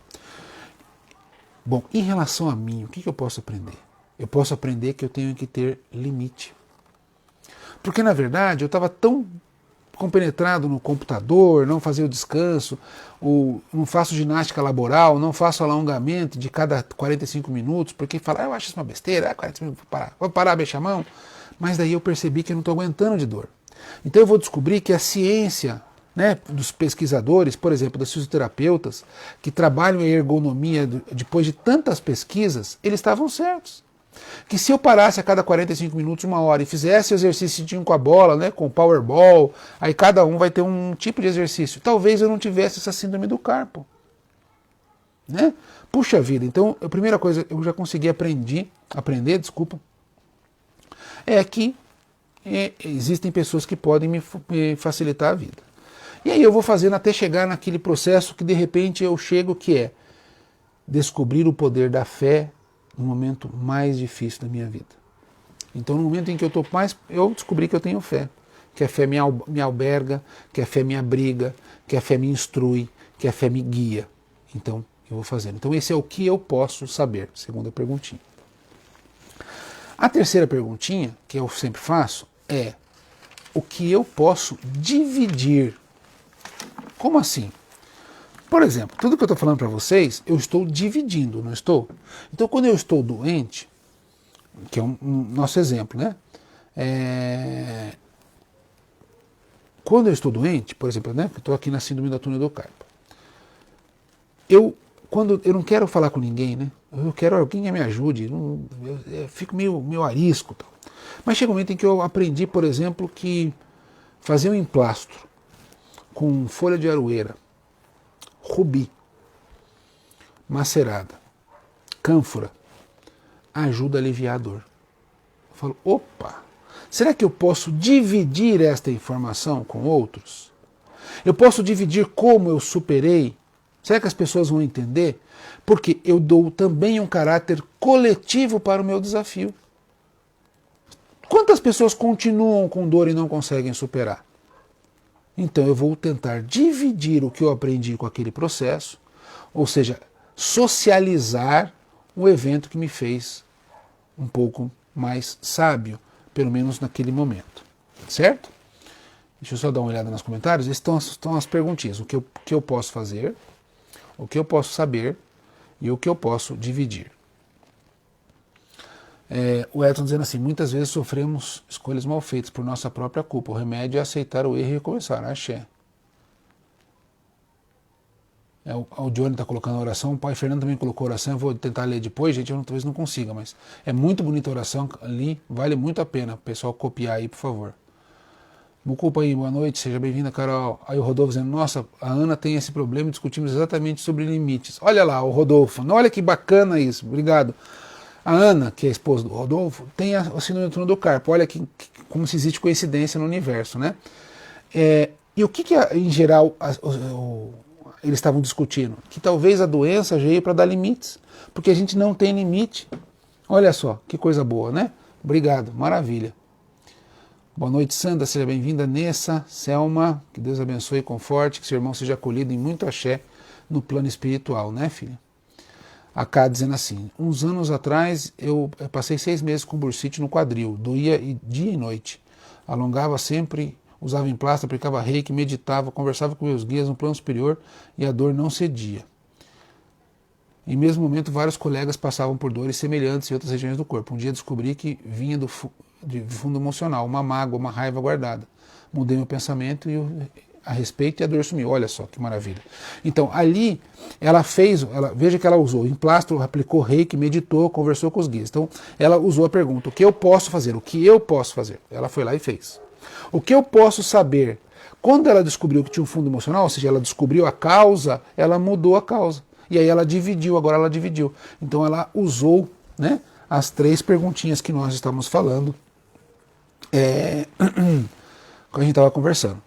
A: Bom, em relação a mim, o que eu posso aprender? Eu posso aprender que eu tenho que ter limite. Porque, na verdade, eu estava tão compenetrado no computador, não fazia o descanso, não faço ginástica laboral, não faço alongamento de cada 45 minutos, porque falar, eu acho isso uma besteira, 40 minutos, vou parar, beijar a mão. Mas daí eu percebi que eu não estou aguentando de dor. Então eu vou descobrir que a ciência, né, dos pesquisadores, por exemplo, dos fisioterapeutas, que trabalham em ergonomia depois de tantas pesquisas, eles estavam certos. Que se eu parasse a cada 45 minutos, 1 hora, e fizesse exercício com a bola, né, com o powerball, aí cada um vai ter um tipo de exercício. Talvez eu não tivesse essa síndrome do carpo. Né? Puxa vida, então a primeira coisa que eu já consegui aprender, é que existem pessoas que podem me facilitar a vida. E aí eu vou fazendo até chegar naquele processo que de repente eu chego, que é descobrir o poder da fé no momento mais difícil da minha vida. Então no momento em que eu estou mais, eu descobri que eu tenho fé. Que a fé me alberga, que a fé me abriga, que a fé me instrui, que a fé me guia. Então eu vou fazendo. Então esse é o que eu posso saber, segunda perguntinha. A terceira perguntinha, que eu sempre faço, é o que eu posso dividir. Como assim? Por exemplo, tudo que eu estou falando para vocês, eu estou dividindo, não estou? Então, quando eu estou doente, que é um nosso exemplo, né? Quando eu estou doente, por exemplo, né? Eu estou aqui na síndrome da túnel do carpo. Quando eu não quero falar com ninguém, né? Eu quero alguém que me ajude. Eu fico meio arisco. Tal. Mas chega um momento em que eu aprendi, por exemplo, que fazer um emplastro com folha de aroeira, rubi, macerada, cânfora, ajuda a aliviar a dor. Eu falo, opa, será que eu posso dividir esta informação com outros? Eu posso dividir como eu superei? Será que as pessoas vão entender? Porque eu dou também um caráter coletivo para o meu desafio. Quantas pessoas continuam com dor e não conseguem superar? Então eu vou tentar dividir o que eu aprendi com aquele processo, ou seja, socializar o evento que me fez um pouco mais sábio, pelo menos naquele momento. Certo? Deixa eu só dar uma olhada nos comentários. Estão as perguntinhas. O que eu posso fazer, o que eu posso saber e o que eu posso dividir. O Edson dizendo assim, muitas vezes sofremos escolhas mal feitas por nossa própria culpa. O remédio é aceitar o erro e recomeçar. Axé. O Johnny está colocando a oração, o pai Fernando também colocou a oração, eu vou tentar ler depois, gente, eu talvez não consiga, mas é muito bonita a oração ali, vale muito a pena o pessoal copiar aí, por favor. Mucupa aí, boa noite, seja bem-vinda, Carol. Aí o Rodolfo dizendo, nossa, a Ana tem esse problema e discutimos exatamente sobre limites. Olha lá, o Rodolfo, olha que bacana isso, obrigado. A Ana, que é a esposa do Rodolfo, tem a síndrome do túnel do carpo. Olha como se existe coincidência no universo, né? E o que em geral, eles estavam discutindo? Que talvez a doença veio para dar limites, porque a gente não tem limite. Olha só, que coisa boa, né? Obrigado, maravilha. Boa noite, Sandra, seja bem-vinda. Nessa, Selma, que Deus abençoe e conforte, que seu irmão seja acolhido em muito axé no plano espiritual, né, filha? A Cá dizendo assim, uns anos atrás eu passei 6 meses com bursite no quadril, doía dia e noite, alongava sempre, usava emplastro, aplicava reiki, meditava, conversava com meus guias no plano superior e a dor não cedia. Em mesmo momento, vários colegas passavam por dores semelhantes em outras regiões do corpo. Um dia descobri que vinha de fundo emocional, uma mágoa, uma raiva guardada. Mudei meu pensamento a respeito e a dor sumiu. Olha só que maravilha. Então, ali, veja que ela usou emplastro, aplicou reiki, meditou, conversou com os guias. Então, ela usou a pergunta, o que eu posso fazer? O que eu posso fazer? Ela foi lá e fez. O que eu posso saber? Quando ela descobriu que tinha um fundo emocional, ou seja, ela descobriu a causa, ela mudou a causa. E aí ela dividiu, agora ela dividiu. Então ela usou, né, as 3 perguntinhas que nós estamos falando quando a gente estava conversando.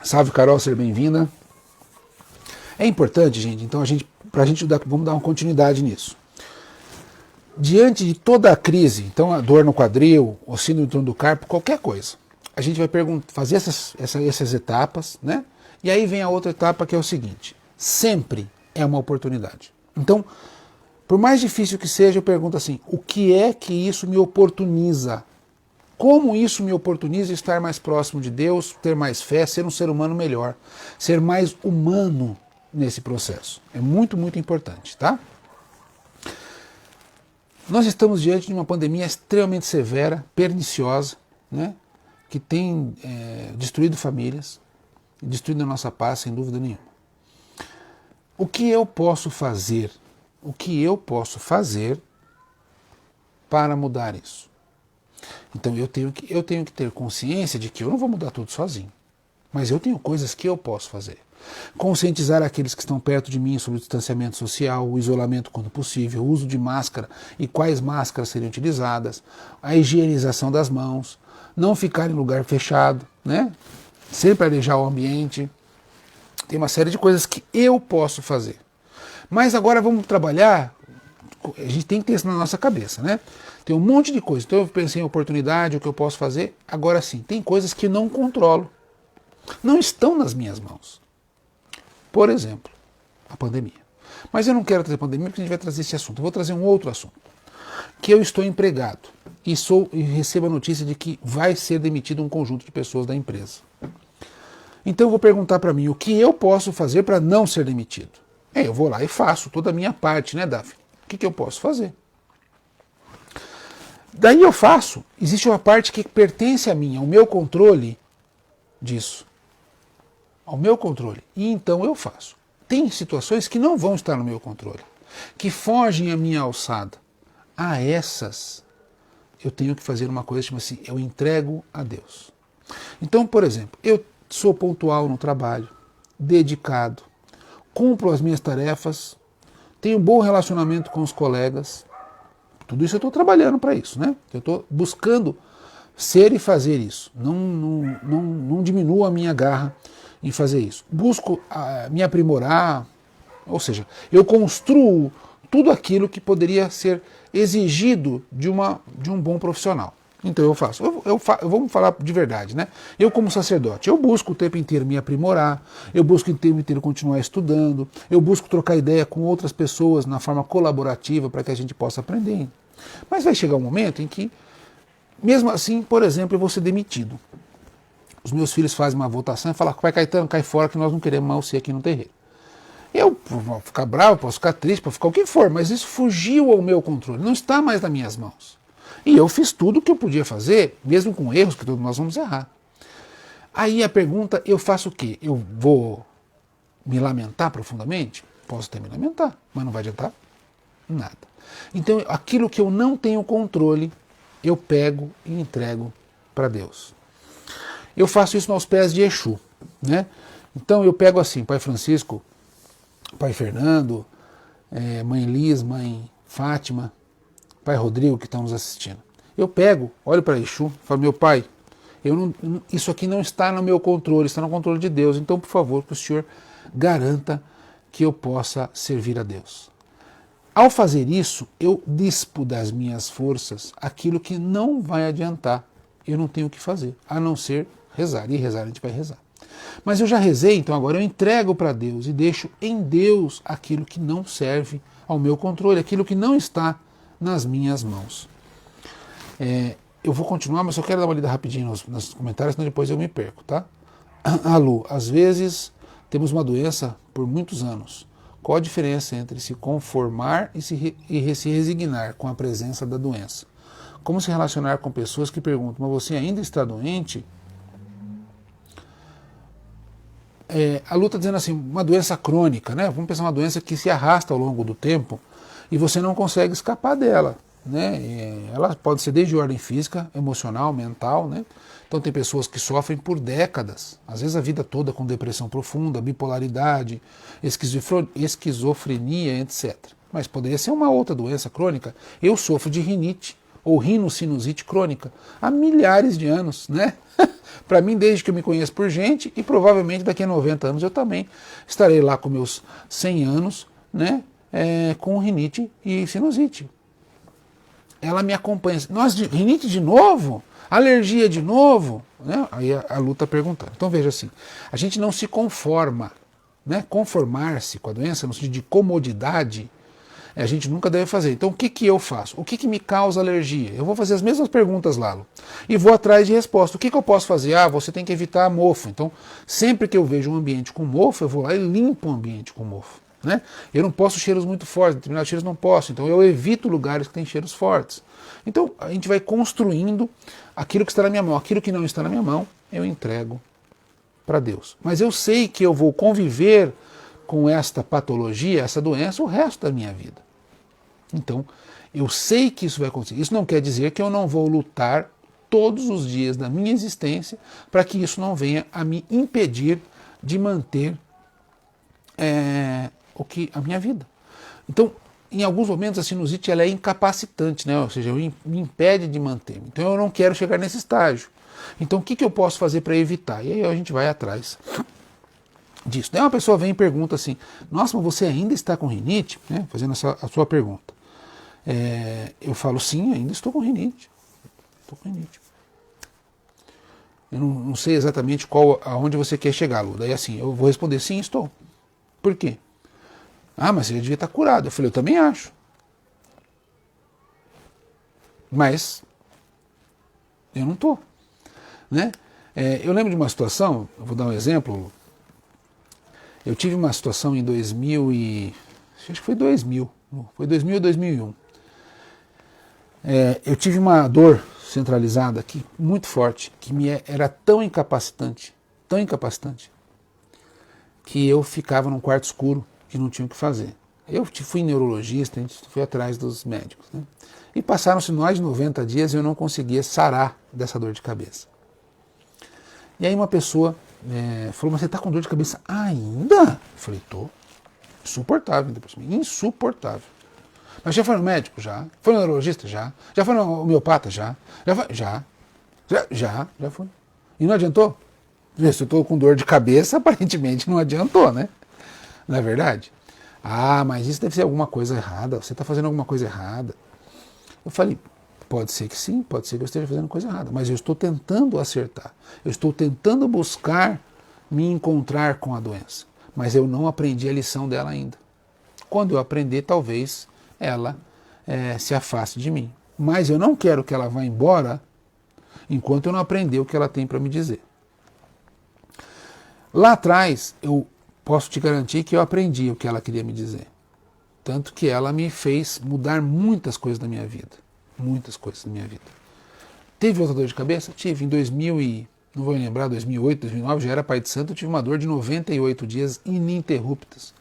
A: Salve, Carol, seja bem-vinda. É importante, gente, então vamos dar uma continuidade nisso. Diante de toda a crise, então a dor no quadril, o síndrome do túnel do carpo, qualquer coisa, a gente vai fazer essas etapas, né? E aí vem a outra etapa, que é o seguinte: sempre é uma oportunidade. Então, por mais difícil que seja, eu pergunto assim: o que é que isso me oportuniza? Como isso me oportuniza estar mais próximo de Deus, ter mais fé, ser um ser humano melhor, ser mais humano nesse processo? É muito, muito importante, tá? Nós estamos diante de uma pandemia extremamente severa, perniciosa, né, que tem destruído famílias, destruído a nossa paz, sem dúvida nenhuma. O que eu posso fazer? O que eu posso fazer para mudar isso? Então eu tenho que ter consciência de que eu não vou mudar tudo sozinho, mas eu tenho coisas que eu posso fazer. Conscientizar aqueles que estão perto de mim sobre o distanciamento social, o isolamento quando possível, o uso de máscara e quais máscaras seriam utilizadas, a higienização das mãos, não ficar em lugar fechado, né? Sempre arejar o ambiente. Tem uma série de coisas que eu posso fazer. Mas agora vamos trabalhar, a gente tem que ter isso na nossa cabeça, né? Tem um monte de coisa. Então eu pensei em oportunidade, o que eu posso fazer. Agora sim, tem coisas que não controlo. Não estão nas minhas mãos. Por exemplo, a pandemia. Mas eu não quero trazer pandemia porque a gente vai trazer esse assunto. Eu vou trazer um outro assunto. Que eu estou empregado e recebo a notícia de que vai ser demitido um conjunto de pessoas da empresa. Então eu vou perguntar para mim o que eu posso fazer para não ser demitido. Eu vou lá e faço toda a minha parte, né, Daphne? O que eu posso fazer? Daí eu faço. Existe uma parte que pertence a mim, ao meu controle disso. Ao meu controle. E então eu faço. Tem situações que não vão estar no meu controle, que fogem à minha alçada. A essas, eu tenho que fazer uma coisa, tipo assim, eu entrego a Deus. Então, por exemplo, eu sou pontual no trabalho, dedicado, cumpro as minhas tarefas, tenho um bom relacionamento com os colegas. Tudo isso eu estou trabalhando para isso, né? Eu estou buscando ser e fazer isso. Não diminuo a minha garra em fazer isso. Busco me aprimorar, ou seja, eu construo tudo aquilo que poderia ser exigido de um bom profissional. Então eu faço. Vamos falar de verdade, né? Eu como sacerdote, eu busco o tempo inteiro me aprimorar, eu busco o tempo inteiro continuar estudando, eu busco trocar ideia com outras pessoas na forma colaborativa para que a gente possa aprender. Mas vai chegar um momento em que, mesmo assim, por exemplo, eu vou ser demitido. Os meus filhos fazem uma votação e falam: pai Caetano, cai fora que nós não queremos mais você aqui no terreiro. Eu posso ficar bravo, posso ficar triste, posso ficar o que for, mas isso fugiu ao meu controle, não está mais nas minhas mãos. E eu fiz tudo o que eu podia fazer, mesmo com erros, que todos nós vamos errar. Aí a pergunta, eu faço o quê? Eu vou me lamentar profundamente? Posso até me lamentar, mas não vai adiantar nada. Então aquilo que eu não tenho controle, eu pego e entrego para Deus. Eu faço isso aos pés de Exu, né? Então eu pego assim, Pai Francisco, Pai Fernando, Mãe Liz, Mãe Fátima, Pai Rodrigo que estão nos assistindo. Eu pego, olho para Exu, falo: meu pai, isso aqui não está no meu controle, está no controle de Deus. Então, por favor, que o Senhor garanta que eu possa servir a Deus. Ao fazer isso, eu dispo das minhas forças aquilo que não vai adiantar. Eu não tenho o que fazer, a não ser rezar. E rezar a gente vai rezar. Mas eu já rezei, então agora eu entrego para Deus e deixo em Deus aquilo que não serve ao meu controle, aquilo que não está nas minhas mãos. Eu vou continuar, mas eu quero dar uma lida rapidinho nos comentários, senão depois eu me perco, tá? Alô, às vezes temos uma doença por muitos anos. Qual a diferença entre se conformar e se resignar com a presença da doença? Como se relacionar com pessoas que perguntam: mas você ainda está doente? A Lu está dizendo assim, uma doença crônica, né? Vamos pensar uma doença que se arrasta ao longo do tempo e você não consegue escapar dela. né? Ela pode ser desde ordem física, emocional, mental, né? Então tem pessoas que sofrem por décadas, às vezes a vida toda com depressão profunda, bipolaridade, esquizofrenia, etc. Mas poderia ser uma outra doença crônica. Eu sofro de rinite ou rinocinusite crônica há milhares de anos, né? Para mim, desde que eu me conheço por gente, e provavelmente daqui a 90 anos eu também estarei lá com meus 100 anos, né? Com rinite e sinusite. Ela me acompanha. Nossa, rinite de novo? Alergia de novo? Né? Aí a Lu está perguntando. Então veja assim, a gente não se conforma, né? Conformar-se com a doença no sentido de comodidade, a gente nunca deve fazer. Então o que eu faço? O que me causa alergia? Eu vou fazer as mesmas perguntas lá, Lu, e vou atrás de resposta. O que eu posso fazer? Ah, você tem que evitar mofo. Então sempre que eu vejo um ambiente com mofo, eu vou lá e limpo o ambiente com mofo. Né? Eu não posso cheiros muito fortes, determinados cheiros não posso, então eu evito lugares que têm cheiros fortes. Então a gente vai construindo aquilo que está na minha mão, aquilo que não está na minha mão, eu entrego para Deus. Mas eu sei que eu vou conviver com esta patologia, essa doença, o resto da minha vida. Então eu sei que isso vai acontecer. Isso não quer dizer que eu não vou lutar todos os dias da minha existência para que isso não venha a me impedir de manter a minha vida. Então, em alguns momentos a sinusite ela é incapacitante, né? Ou seja, me impede de manter. Então eu não quero chegar nesse estágio. Então o que eu posso fazer para evitar? E aí a gente vai atrás disso. Daí uma pessoa vem e pergunta assim, nossa, mas você ainda está com rinite? Né? Fazendo a sua pergunta. Eu falo, sim, ainda estou com rinite. Estou com rinite. Eu não sei exatamente aonde você quer chegar, Lu. Daí assim, eu vou responder, sim, estou. Por quê? Ah, mas você já devia estar curado. Eu falei, eu também acho. Mas eu não estou. Né? Eu lembro de uma situação, eu vou dar um exemplo. Eu tive uma situação em 2000 acho que foi 2000. Foi 2000 ou 2001. Eu tive uma dor centralizada aqui, muito forte, que era tão incapacitante, que eu ficava num quarto escuro que não tinha o que fazer. Eu fui neurologista, a gente foi atrás dos médicos. Né? E passaram-se mais de 90 dias e eu não conseguia sarar dessa dor de cabeça. E aí uma pessoa falou, mas você está com dor de cabeça ainda? Eu falei, tô. Insuportável, insuportável. Mas já foi no médico? Já. Foi no neurologista? Já. Já foi no homeopata? Já. Já foi. E não adiantou? Se eu estou com dor de cabeça, aparentemente não adiantou, né? Não é verdade? Ah, mas isso deve ser alguma coisa errada, você está fazendo alguma coisa errada. Eu falei, pode ser que sim, pode ser que eu esteja fazendo coisa errada, mas eu estou tentando acertar, eu estou tentando buscar me encontrar com a doença, mas eu não aprendi a lição dela ainda. Quando eu aprender, talvez ela se afaste de mim, mas eu não quero que ela vá embora enquanto eu não aprender o que ela tem para me dizer. Lá atrás, eu posso te garantir que eu aprendi o que ela queria me dizer. Tanto que ela me fez mudar muitas coisas da minha vida. Muitas coisas da minha vida. Teve outra dor de cabeça? Tive. Em 2000 não vou lembrar, 2008, 2009, já era pai de santo, eu tive uma dor de 98 dias ininterruptas.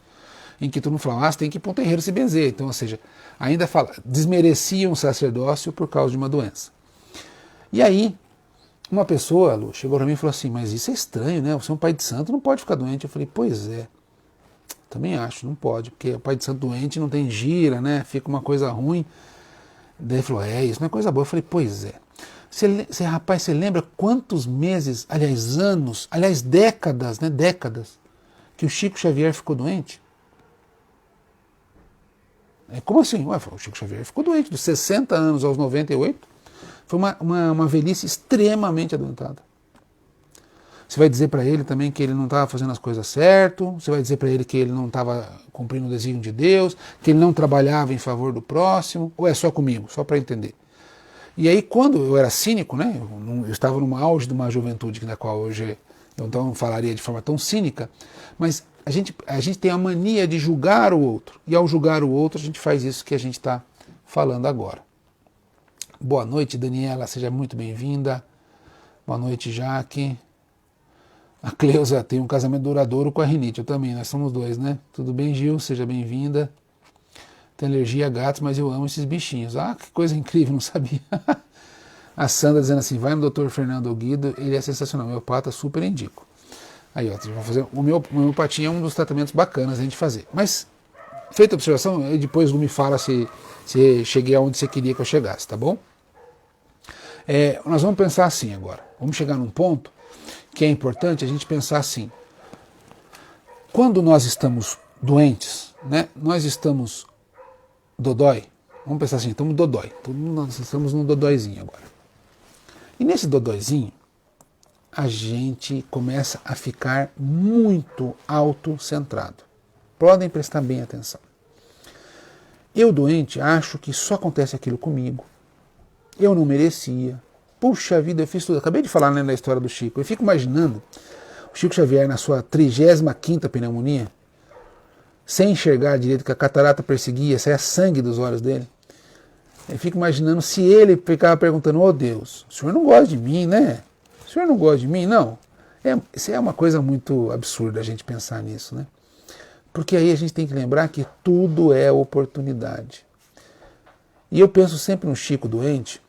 A: Em que todo mundo falava, você tem que ir para um terreiro se benzer. Então, ou seja, ainda desmereciam o sacerdócio por causa de uma doença. E aí, uma pessoa, Lu, chegou para mim e falou assim, mas isso é estranho, né? Você é um pai de santo, não pode ficar doente. Eu falei, pois é, também acho, não pode, porque o pai de santo doente não tem gira, né? Fica uma coisa ruim. Daí ele falou, isso não é coisa boa. Eu falei, pois é. Rapaz, você lembra quantos meses, aliás, anos, aliás, décadas, né? Décadas, que o Chico Xavier ficou doente? Como assim? O Chico Xavier ficou doente, dos 60 anos aos 98. Foi uma velhice extremamente adoentada. Você vai dizer para ele também que ele não estava fazendo as coisas certo, você vai dizer para ele que ele não estava cumprindo o desígnio de Deus, que ele não trabalhava em favor do próximo, ou é só comigo, só para entender. E aí quando eu era cínico, né, eu estava numa auge de uma juventude na qual hoje eu não falaria de forma tão cínica, mas a gente tem a mania de julgar o outro, e ao julgar o outro a gente faz isso que a gente está falando agora. Boa noite, Daniela, seja muito bem-vinda. Boa noite, Jaque. A Cleusa tem um casamento duradouro com a rinite, eu também, nós somos dois, né? Tudo bem, Gil? Seja bem-vinda. tenho alergia a gatos, mas eu amo esses bichinhos. Ah, que coisa incrível, não sabia. A Sandra dizendo assim, vai no Dr. Fernando Guido, ele é sensacional, homeopata, super indico. Aí, ó, vamos fazer, o homeopatia é um dos tratamentos bacanas a gente fazer. Mas, feita a observação, depois o me fala se cheguei aonde você queria que eu chegasse, tá bom? Nós vamos pensar assim agora. Vamos chegar num ponto que é importante a gente pensar assim. Quando nós estamos doentes, né, nós estamos dodói, vamos pensar assim, estamos dodói, nós estamos num dodóizinho agora. E nesse dodóizinho, a gente começa a ficar muito autocentrado. Podem prestar bem atenção. Eu, doente, acho que só acontece aquilo comigo. Eu não merecia. Puxa vida, eu fiz tudo. Acabei de falar, né, na história do Chico. Eu fico imaginando o Chico Xavier na sua 35ª pneumonia, sem enxergar direito, que a catarata perseguia, saia sangue dos olhos dele. Eu fico imaginando se ele ficava perguntando, ô Deus, o senhor não gosta de mim, né? O senhor não gosta de mim? Não. Isso é uma coisa muito absurda a gente pensar nisso, né? Porque aí a gente tem que lembrar que tudo é oportunidade. E eu penso sempre no Chico doente,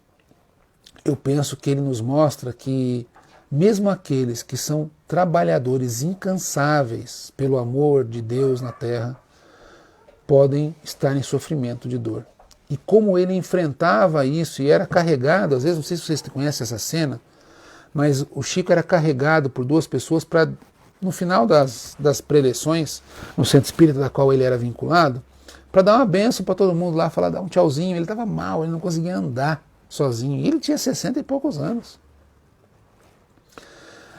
A: eu penso que ele nos mostra que mesmo aqueles que são trabalhadores incansáveis pelo amor de Deus na terra, podem estar em sofrimento de dor. E como ele enfrentava isso e era carregado, às vezes, não sei se vocês conhecem essa cena, mas o Chico era carregado por duas pessoas para, no final das preleções, no centro espírita da qual ele era vinculado, para dar uma benção para todo mundo lá, falar, dar um tchauzinho. Ele estava mal, ele não conseguia andar sozinho. E ele tinha 60 e poucos anos.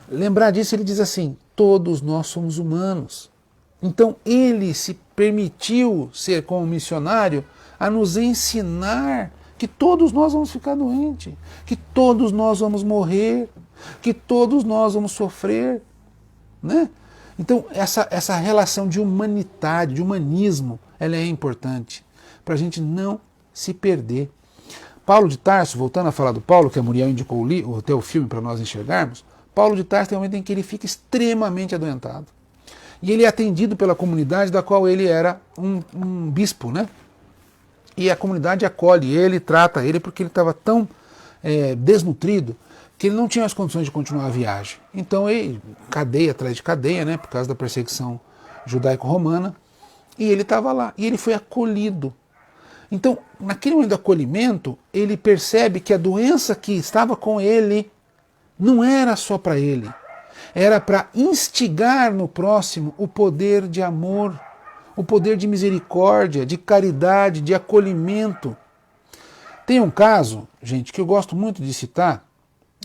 A: Lembrar disso, ele diz assim, todos nós somos humanos. Então ele se permitiu ser como missionário a nos ensinar que todos nós vamos ficar doentes, que todos nós vamos morrer, que todos nós vamos sofrer, né? Então essa relação de humanidade, de humanismo, ela é importante para a gente não se perder. Paulo de Tarso, voltando a falar do Paulo, que a Muriel indicou até o filme para nós enxergarmos, Paulo de Tarso tem um momento em que ele fica extremamente adoentado. E ele é atendido pela comunidade da qual ele era um bispo, né? E a comunidade acolhe ele, trata ele, porque ele estava tão desnutrido que ele não tinha as condições de continuar a viagem. Então ele, cadeia atrás de cadeia, né? Por causa da perseguição judaico-romana, e ele estava lá, e ele foi acolhido. Então, naquele momento do acolhimento, ele percebe que a doença que estava com ele não era só para ele, era para instigar no próximo o poder de amor, o poder de misericórdia, de caridade, de acolhimento. Tem um caso, gente, que eu gosto muito de citar,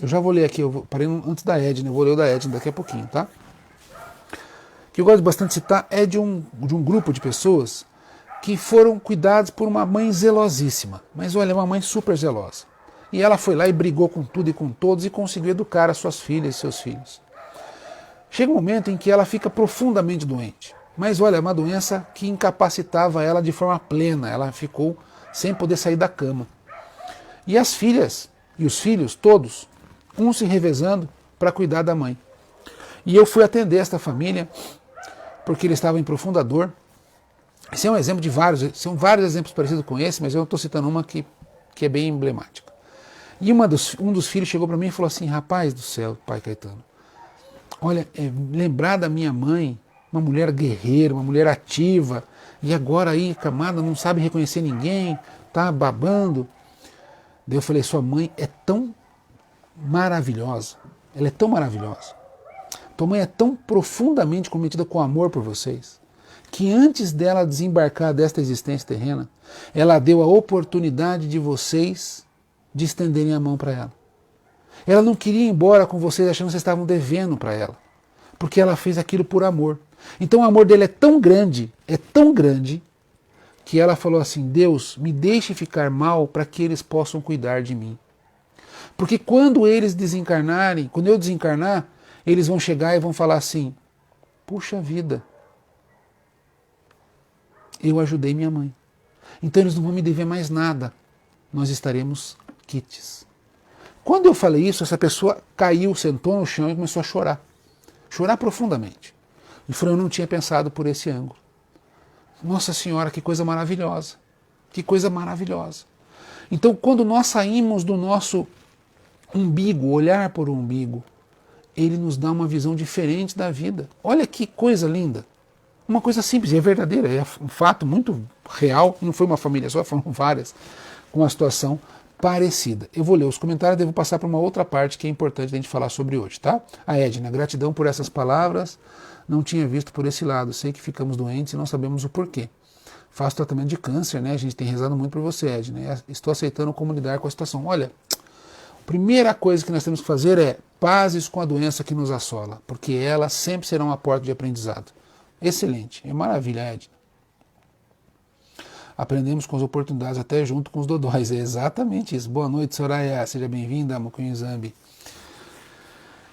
A: eu já vou ler aqui, eu parei antes da Edna, eu vou ler o da Edna daqui a pouquinho, tá? Que eu gosto bastante de citar é de um grupo de pessoas que foram cuidados por uma mãe zelosíssima, mas olha, uma mãe super zelosa. E ela foi lá e brigou com tudo e com todos e conseguiu educar as suas filhas e seus filhos. Chega um momento em que ela fica profundamente doente. Mas olha, é uma doença que incapacitava ela de forma plena. Ela ficou sem poder sair da cama. E as filhas e os filhos, todos, um se revezando para cuidar da mãe. E eu fui atender esta família porque eles estavam em profunda dor. Esse é um exemplo de vários, são vários exemplos parecidos com esse, mas eu estou citando uma que é bem emblemática. E um dos filhos chegou para mim e falou assim, rapaz do céu, pai Caetano, olha, lembrar da minha mãe, uma mulher guerreira, uma mulher ativa, e agora aí, camada, não sabe reconhecer ninguém, tá babando. Daí eu falei, sua mãe é tão maravilhosa, ela é tão maravilhosa, tua mãe é tão profundamente comprometida com amor por vocês, que antes dela desembarcar desta existência terrena, ela deu a oportunidade de vocês de estenderem a mão para ela. Ela não queria ir embora com vocês achando que vocês estavam devendo para ela, porque ela fez aquilo por amor. Então o amor dele é tão grande, que ela falou assim, Deus, me deixe ficar mal para que eles possam cuidar de mim. Porque quando eles desencarnarem, quando eu desencarnar, eles vão chegar e vão falar assim, puxa vida, eu ajudei minha mãe. Então eles não vão me dever mais nada. Nós estaremos quites. Quando eu falei isso, essa pessoa caiu, sentou no chão e começou a chorar. Chorar profundamente. E falou, eu não tinha pensado por esse ângulo. Nossa Senhora, que coisa maravilhosa. Que coisa maravilhosa. Então, quando nós saímos do nosso umbigo, olhar por um umbigo, ele nos dá uma visão diferente da vida. Olha que coisa linda. Uma coisa simples, é verdadeira, é um fato muito real, não foi uma família só, foram várias, com uma situação parecida. Eu vou ler os comentários, devo passar para uma outra parte que é importante a gente falar sobre hoje, tá? A Edna, gratidão por essas palavras, não tinha visto por esse lado, sei que ficamos doentes e não sabemos o porquê. Faço tratamento de câncer, né? A gente tem rezado muito por você, Edna. Estou aceitando como lidar com a situação. Olha, a primeira coisa que nós temos que fazer é pazes com a doença que nos assola, porque ela sempre será uma porta de aprendizado. Excelente, é maravilha, Edna. Aprendemos com as oportunidades até junto com os dodóis, é exatamente isso. Boa noite, Soraya, seja bem-vinda, Mokunho Zambi.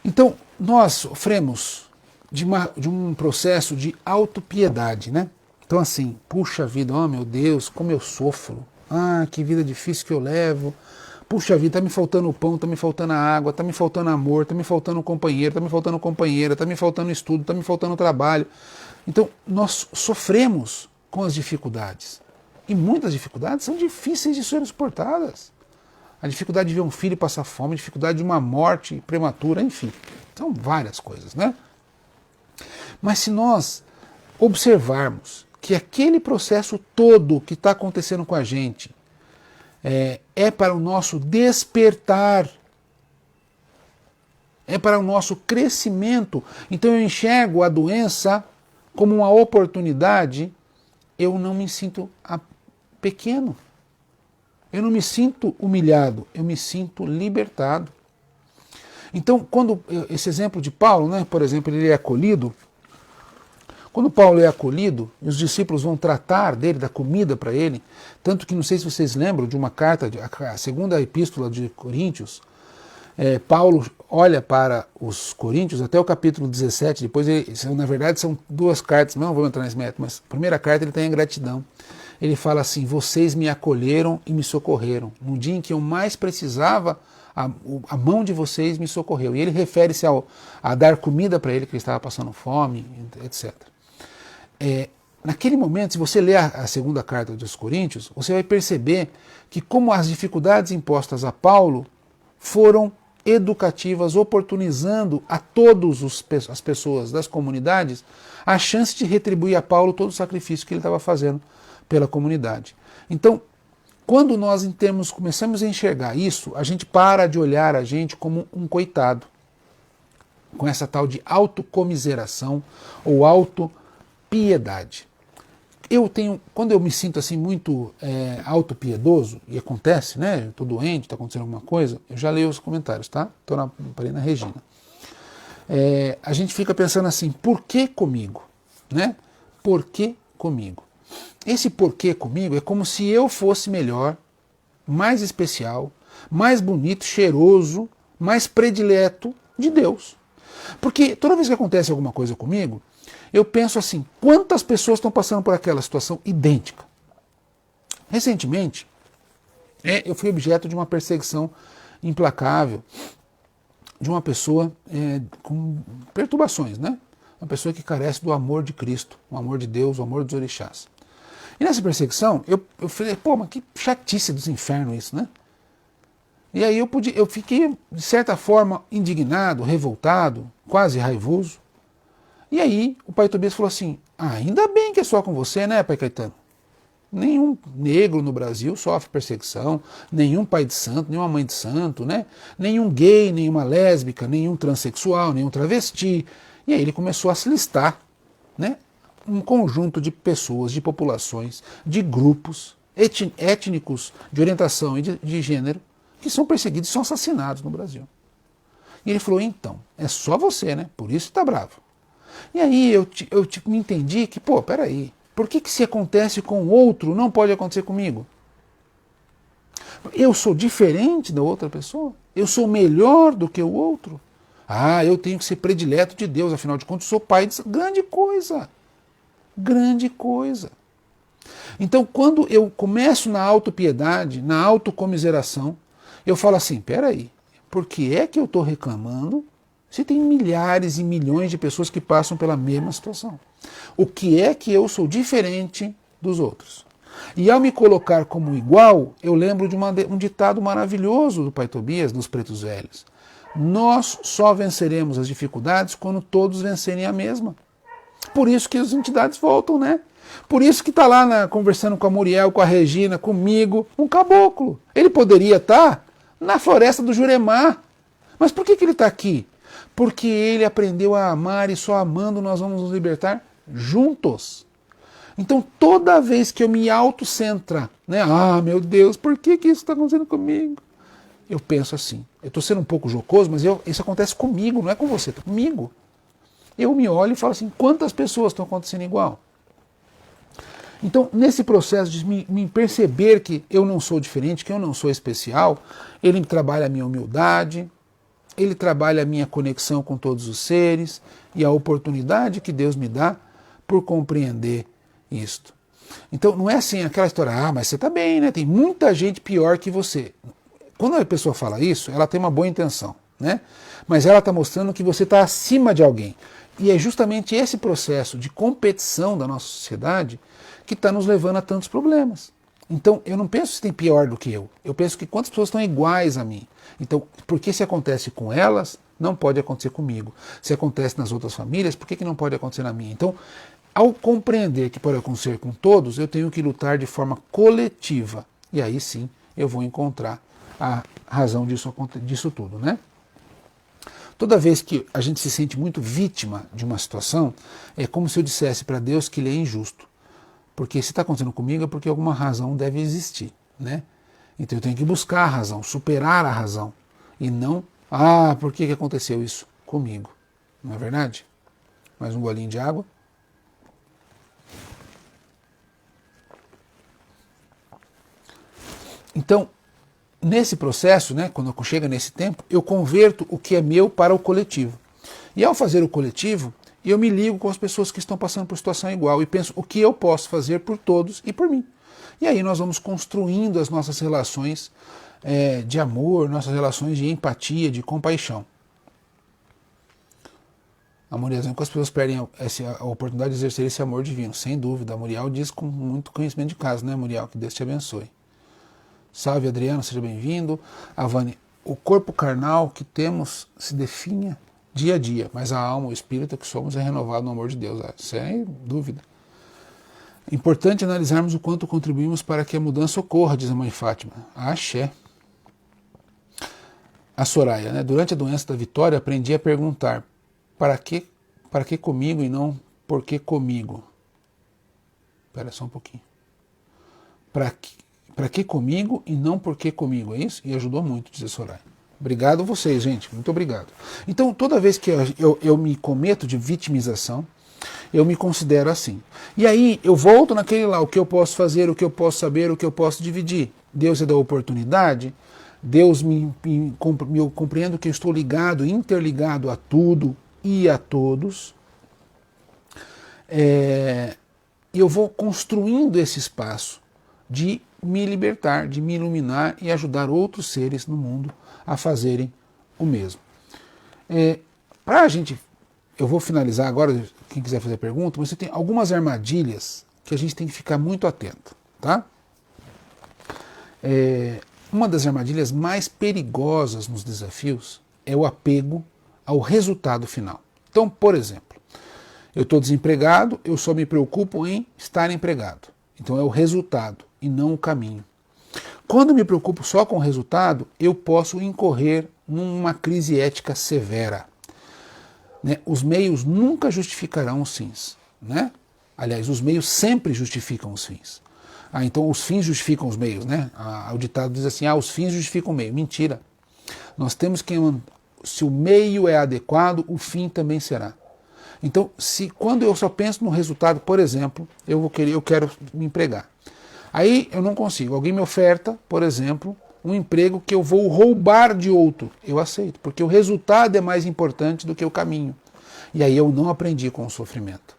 A: Então, nós sofremos de um processo de autopiedade, né? Então assim, puxa vida, oh meu Deus, como eu sofro, que vida difícil que eu levo, puxa vida, tá me faltando o pão, tá me faltando a água, tá me faltando amor, tá me faltando um companheiro, tá me faltando companheira, tá me faltando estudo, tá me faltando trabalho. Então, nós sofremos com as dificuldades. E muitas dificuldades são difíceis de serem suportadas. A dificuldade de ver um filho passar fome, a dificuldade de uma morte prematura, enfim. São várias coisas, né? Mas se nós observarmos que aquele processo todo que está acontecendo com a gente é para o nosso despertar, é para o nosso crescimento, então eu enxergo a doença como uma oportunidade, eu não me sinto pequeno. Eu não me sinto humilhado, eu me sinto libertado. Então, quando esse exemplo de Paulo, né, por exemplo, ele é acolhido, quando Paulo é acolhido, e os discípulos vão tratar dele, da comida para ele, tanto que não sei se vocês lembram de uma carta, a segunda epístola de Coríntios, Paulo olha para os Coríntios até o capítulo 17, depois na verdade são duas cartas, não vou entrar nesse método, mas a primeira carta ele tem a gratidão. Ele fala assim, vocês me acolheram e me socorreram. No dia em que eu mais precisava, a mão de vocês me socorreu. E ele refere-se a dar comida para ele, que ele estava passando fome, etc. Naquele momento, se você ler a segunda carta dos Coríntios, você vai perceber que como as dificuldades impostas a Paulo foram educativas, oportunizando a todas as pessoas das comunidades a chance de retribuir a Paulo todo o sacrifício que ele estava fazendo pela comunidade. Então, quando nós começamos a enxergar isso, a gente para de olhar a gente como um coitado, com essa tal de autocomiseração ou autopiedade. Quando eu me sinto assim muito autopiedoso, e acontece, né? Eu estou doente, está acontecendo alguma coisa, eu já leio os comentários, tá? Parei na Regina. A gente fica pensando assim, por que comigo? Né? Por que comigo? Esse porquê comigo é como se eu fosse melhor, mais especial, mais bonito, cheiroso, mais predileto de Deus. Porque toda vez que acontece alguma coisa comigo, eu penso assim, quantas pessoas estão passando por aquela situação idêntica? Recentemente, eu fui objeto de uma perseguição implacável de uma pessoa com perturbações, né? Uma pessoa que carece do amor de Cristo, o amor de Deus, o amor dos orixás. E nessa perseguição, eu falei, pô, mas que chatice dos infernos isso, né? E aí eu fiquei, de certa forma, indignado, revoltado, quase raivoso. E aí o pai Tobias falou assim, ainda bem que é só com você, né, pai Caetano? Nenhum negro no Brasil sofre perseguição, nenhum pai de santo, nenhuma mãe de santo, né? Nenhum gay, nenhuma lésbica, nenhum transexual, nenhum travesti. E aí ele começou a se listar, né? Um conjunto de pessoas, de populações, de grupos étnicos de orientação e de gênero que são perseguidos e são assassinados no Brasil. E ele falou, então, é só você, né? Por isso está bravo. E aí eu me entendi que, pô, peraí, por que se acontece com o outro não pode acontecer comigo? Eu sou diferente da outra pessoa? Eu sou melhor do que o outro? Eu tenho que ser predileto de Deus, afinal de contas, eu sou pai de grande coisa. Grande coisa. Então, quando eu começo na autopiedade, na autocomiseração, eu falo assim, peraí, por que é que eu estou reclamando se tem milhares e milhões de pessoas que passam pela mesma situação? O que é que eu sou diferente dos outros? E ao me colocar como igual, eu lembro de um ditado maravilhoso do pai Tobias, dos Pretos Velhos. Nós só venceremos as dificuldades quando todos vencerem a mesma. Por isso que as entidades voltam, né? Por isso que está lá conversando com a Muriel, com a Regina, comigo, um caboclo. Ele poderia estar na floresta do Juremar. Mas por que ele está aqui? Porque ele aprendeu a amar e só amando nós vamos nos libertar juntos. Então toda vez que eu me autocentra, né? Ah, meu Deus, por que isso está acontecendo comigo? Eu penso assim, eu estou sendo um pouco jocoso, mas isso acontece comigo, não é com você, é comigo. Eu me olho e falo assim, quantas pessoas estão acontecendo igual? Então, nesse processo de me perceber que eu não sou diferente, que eu não sou especial, ele trabalha a minha humildade, ele trabalha a minha conexão com todos os seres e a oportunidade que Deus me dá por compreender isto. Então, não é assim aquela história, mas você está bem, né? Tem muita gente pior que você. Quando a pessoa fala isso, ela tem uma boa intenção, né? Mas ela está mostrando que você está acima de alguém. E é justamente esse processo de competição da nossa sociedade que está nos levando a tantos problemas. Então, eu não penso se tem pior do que eu. Eu penso que quantas pessoas estão iguais a mim. Então, porque se acontece com elas, não pode acontecer comigo. Se acontece nas outras famílias, por que não pode acontecer na minha? Então, ao compreender que pode acontecer com todos, eu tenho que lutar de forma coletiva. E aí sim, eu vou encontrar a razão disso tudo, né? Toda vez que a gente se sente muito vítima de uma situação, é como se eu dissesse para Deus que ele é injusto. Porque se está acontecendo comigo é porque alguma razão deve existir, né? Então eu tenho que buscar a razão, superar a razão. E não, por que aconteceu isso comigo? Não é verdade? Mais um golinho de água. Então, nesse processo, né, quando chega nesse tempo, eu converto o que é meu para o coletivo. E ao fazer o coletivo, eu me ligo com as pessoas que estão passando por situação igual e penso o que eu posso fazer por todos e por mim. E aí nós vamos construindo as nossas relações de amor, nossas relações de empatia, de compaixão. A Muriel diz que as pessoas perdem a oportunidade de exercer esse amor divino, sem dúvida. A Muriel diz com muito conhecimento de caso, né, Muriel? Que Deus te abençoe. Salve, Adriano, seja bem-vindo. Avani, o corpo carnal que temos se definha dia a dia, mas a alma, o espírito que somos é renovado no amor de Deus, sem dúvida. Importante analisarmos o quanto contribuímos para que a mudança ocorra, diz a mãe Fátima. Axé. A Soraya, né? Durante a doença da Vitória, aprendi a perguntar para que comigo e não por que comigo? Espera só um pouquinho. Para que comigo e não por que comigo, é isso? E ajudou muito, diz a Soraya. Obrigado a vocês, gente, muito obrigado. Então, toda vez que eu me cometo de vitimização, eu me considero assim. E aí, eu volto naquele lá, o que eu posso fazer, o que eu posso saber, o que eu posso dividir. Deus é da oportunidade, Deus eu compreendo que eu estou ligado, interligado a tudo e a todos. E eu vou construindo esse espaço de me libertar, de me iluminar e ajudar outros seres no mundo a fazerem o mesmo. Para a gente, eu vou finalizar agora, quem quiser fazer pergunta, mas você tem algumas armadilhas que a gente tem que ficar muito atento, tá? Uma das armadilhas mais perigosas nos desafios é o apego ao resultado final. Então, por exemplo, eu estou desempregado, eu só me preocupo em estar empregado. Então é o resultado e não o caminho. Quando me preocupo só com o resultado, eu posso incorrer numa crise ética severa. Né? Os meios nunca justificarão os fins. Né? Aliás, os meios sempre justificam os fins. Então os fins justificam os meios. Né? O ditado diz assim, os fins justificam o meio. Mentira. Nós temos que, se o meio é adequado, o fim também será. Então, quando eu só penso no resultado, por exemplo, eu quero me empregar. Aí eu não consigo. Alguém me oferta, por exemplo, um emprego que eu vou roubar de outro. Eu aceito, porque o resultado é mais importante do que o caminho. E aí eu não aprendi com o sofrimento.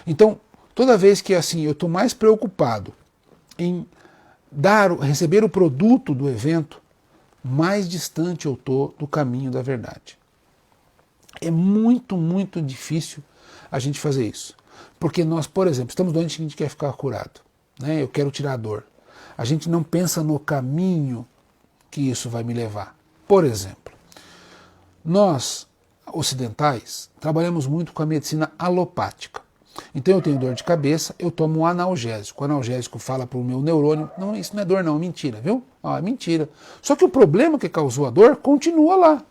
A: Então, toda vez que assim eu estou mais preocupado em receber o produto do evento, mais distante eu estou do caminho da verdade. É muito, muito difícil a gente fazer isso. Porque nós, por exemplo, estamos doentes e a gente quer ficar curado. né? Eu quero tirar a dor. A gente não pensa no caminho que isso vai me levar. Por exemplo, nós, ocidentais, trabalhamos muito com a medicina alopática. Então eu tenho dor de cabeça, eu tomo um analgésico. O analgésico fala para o meu neurônio, não, isso não é dor não, é mentira, viu? É mentira. Só que o problema que causou a dor continua lá.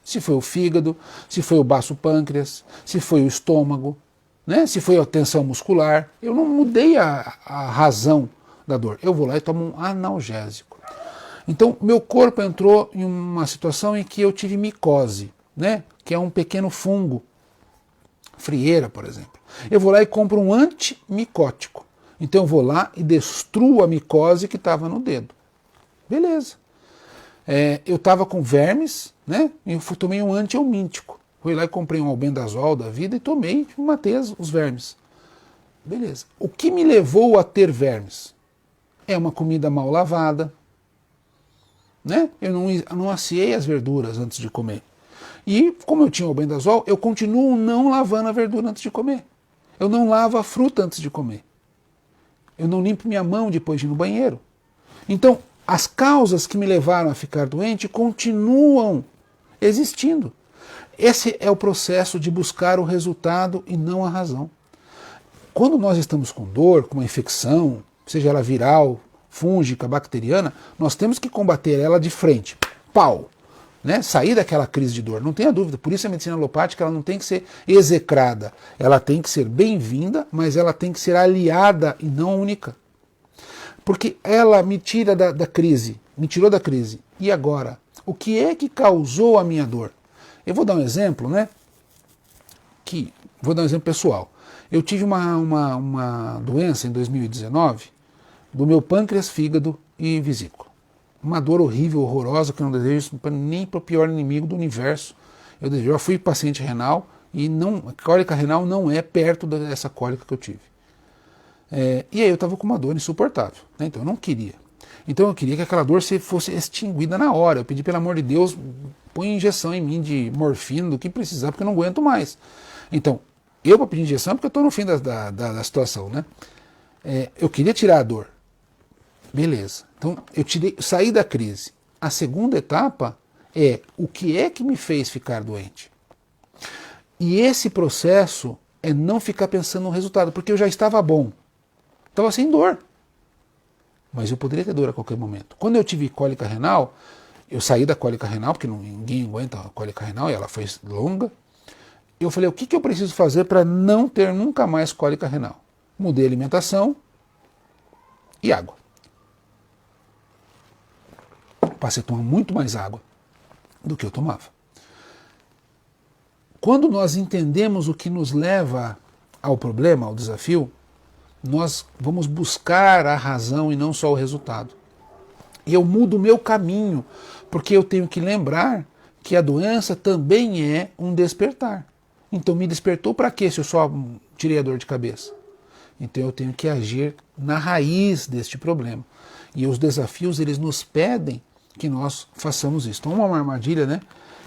A: Se foi o fígado, se foi o baço pâncreas, se foi o estômago, né? Se foi a tensão muscular. Eu não mudei a razão da dor. Eu vou lá e tomo um analgésico. Então, meu corpo entrou em uma situação em que eu tive micose, né? Que é um pequeno fungo, frieira, por exemplo. Eu vou lá e compro um antimicótico. Então eu vou lá e destruo a micose que estava no dedo. Beleza. Eu estava com vermes, né? E eu tomei um antihelmíntico. Fui lá e comprei um albendazol da vida e tomei e matei os vermes. Beleza. O que me levou a ter vermes? É uma comida mal lavada, né? Eu não assiei as verduras antes de comer. E como eu tinha o albendazol, eu continuo não lavando a verdura antes de comer. Eu não lavo a fruta antes de comer. Eu não limpo minha mão depois de ir no banheiro. Então, as causas que me levaram a ficar doente continuam existindo. Esse é o processo de buscar o resultado e não a razão. Quando nós estamos com dor, com uma infecção, seja ela viral, fúngica, bacteriana, nós temos que combater ela de frente. Pau! Né? Sair daquela crise de dor, não tenha dúvida. Por isso a medicina alopática ela não tem que ser execrada. Ela tem que ser bem-vinda, mas ela tem que ser aliada e não única. Porque ela me tira da crise, me tirou da crise. E agora? O que é que causou a minha dor? Eu vou dar um exemplo, né? Vou dar um exemplo pessoal. Eu tive uma doença em 2019 do meu pâncreas, fígado e vesícula. Uma dor horrível, horrorosa, que eu não desejo nem para o pior inimigo do universo. Eu já fui paciente renal e a cólica renal não é perto dessa cólica que eu tive. E aí eu estava com uma dor insuportável, né? Então eu não queria. Então eu queria que aquela dor fosse extinguida na hora. Eu pedi, pelo amor de Deus, põe injeção em mim de morfina, do que precisar, porque eu não aguento mais. Então, eu para pedir injeção, porque eu estou no fim da situação, né? Eu queria tirar a dor. Beleza. Então, saí da crise. A segunda etapa é o que é que me fez ficar doente. E esse processo é não ficar pensando no resultado, porque eu já estava bom. Estava sem dor. Mas eu poderia ter dor a qualquer momento. Quando eu tive cólica renal, eu saí da cólica renal, porque ninguém aguenta a cólica renal, e ela foi longa. Eu falei, o que eu preciso fazer para não ter nunca mais cólica renal? Mudei a alimentação e água. Passei a tomar muito mais água do que eu tomava. Quando nós entendemos o que nos leva ao problema, ao desafio, nós vamos buscar a razão e não só o resultado. E eu mudo o meu caminho, porque eu tenho que lembrar que a doença também é um despertar. Então me despertou para quê se eu só tirei a dor de cabeça? Então eu tenho que agir na raiz deste problema. E os desafios, eles nos pedem que nós façamos isso. Então uma armadilha, né,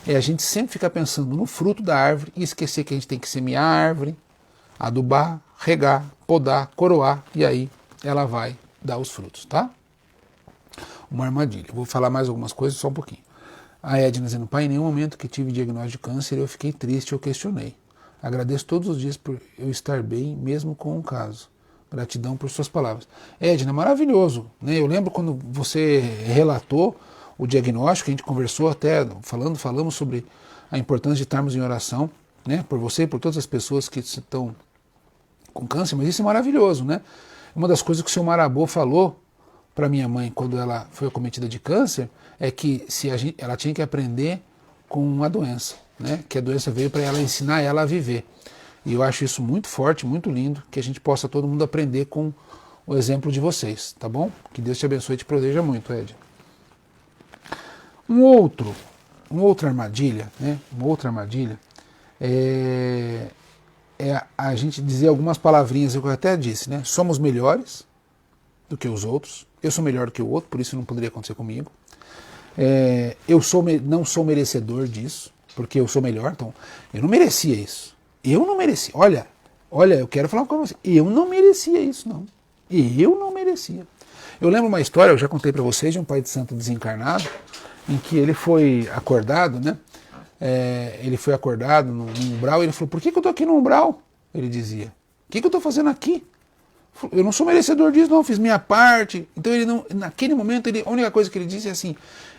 A: é a gente sempre ficar pensando no fruto da árvore e esquecer que a gente tem que semear a árvore, adubar, regar, podar, coroar, e aí ela vai dar os frutos, tá? Uma armadilha. Vou falar mais algumas coisas, só um pouquinho. A Edna dizendo, pai, em nenhum momento que tive diagnóstico de câncer eu fiquei triste ou questionei. Agradeço todos os dias por eu estar bem, mesmo com um caso. Gratidão por suas palavras. Edna, maravilhoso, né? Eu lembro quando você relatou o diagnóstico, a gente conversou até, falamos sobre a importância de estarmos em oração, né? Por você e por todas as pessoas que estão com câncer, mas isso é maravilhoso, né? Uma das coisas que o seu Marabô falou para minha mãe quando ela foi acometida de câncer é que ela tinha que aprender com a doença, né? Que a doença veio para ela ensinar ela a viver. E eu acho isso muito forte, muito lindo, que a gente possa todo mundo aprender com o exemplo de vocês, tá bom? Que Deus te abençoe e te proteja muito, Ed. Uma outra armadilha, né? Uma outra armadilha é a gente dizer algumas palavrinhas que eu até disse, né? Somos melhores do que os outros. Eu sou melhor do que o outro, por isso não poderia acontecer comigo. Eu não sou merecedor disso, porque eu sou melhor, então eu não merecia isso. Eu não merecia. Olha, eu quero falar com você. Eu não merecia isso, não. E eu não merecia. Eu lembro uma história, eu já contei para vocês, de um pai de santo desencarnado, em que ele foi acordado, né? Ele foi acordado no umbral e ele falou, por que eu estou aqui no umbral? Ele dizia, o que eu estou fazendo aqui? Eu não sou merecedor disso, não, fiz minha parte. Então ele não, naquele momento, a única coisa que ele disse é assim,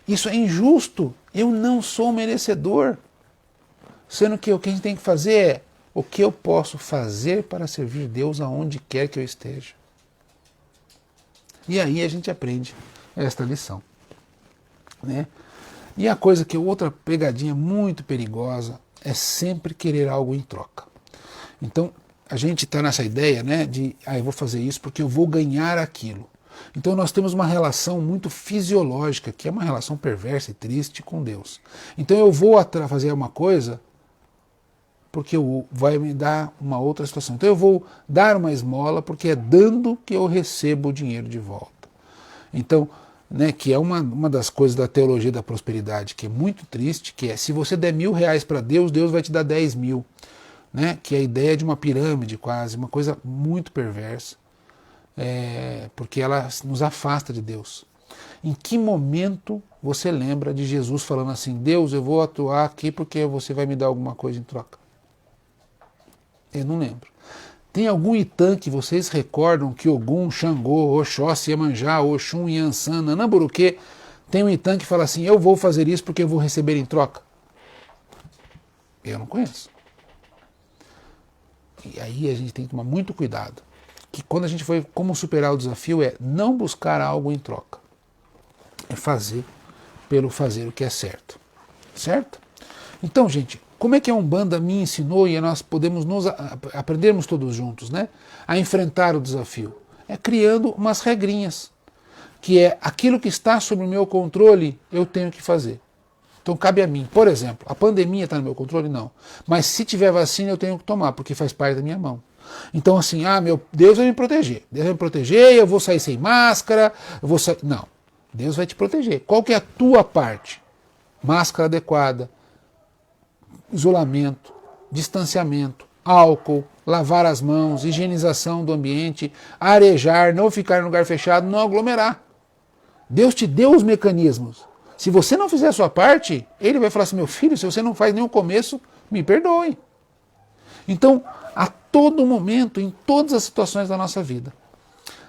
A: isso é injusto, eu não sou merecedor. Sendo que o que a gente tem que fazer é o que eu posso fazer para servir Deus aonde quer que eu esteja. E aí a gente aprende esta lição, né? E a coisa que outra pegadinha muito perigosa é sempre querer algo em troca. Então a gente está nessa ideia, né, de eu vou fazer isso porque eu vou ganhar aquilo. Então nós temos uma relação muito fisiológica, que é uma relação perversa e triste com Deus. Então eu vou fazer uma coisa porque vai me dar uma outra situação. Então eu vou dar uma esmola porque é dando que eu recebo o dinheiro de volta. Então, né, que é uma das coisas da teologia da prosperidade que é muito triste, que é se você der R$1.000 para Deus, Deus vai te dar 10.000. Né, que é a ideia de uma pirâmide quase, uma coisa muito perversa, porque ela nos afasta de Deus. Em que momento você lembra de Jesus falando assim, Deus, eu vou atuar aqui porque você vai me dar alguma coisa em troca? Eu não lembro. Tem algum Itã que vocês recordam que Ogum, Xangô, Oxóssi, Iemanjá, Oxum, Yansan, Nanamburuquê, tem um Itã que fala assim, eu vou fazer isso porque eu vou receber em troca? Eu não conheço. E aí a gente tem que tomar muito cuidado, que quando a gente for como superar o desafio é não buscar algo em troca, é fazer pelo fazer o que é certo, certo? Então, gente, como é que a Umbanda me ensinou e nós podemos aprendermos todos juntos, né, a enfrentar o desafio? É criando umas regrinhas, que é aquilo que está sob o meu controle, eu tenho que fazer. Então cabe a mim. Por exemplo, a pandemia está no meu controle? Não. Mas se tiver vacina, eu tenho que tomar, porque faz parte da minha mão. Então assim, meu Deus vai me proteger. Deus vai me proteger, eu vou sair sem máscara, eu vou sair... Não. Deus vai te proteger. Qual que é a tua parte? Máscara adequada, isolamento, distanciamento, álcool, lavar as mãos, higienização do ambiente, arejar, não ficar em lugar fechado, não aglomerar. Deus te deu os mecanismos. Se você não fizer a sua parte, ele vai falar assim, meu filho, se você não faz nem o começo, me perdoe. Então, a todo momento, em todas as situações da nossa vida,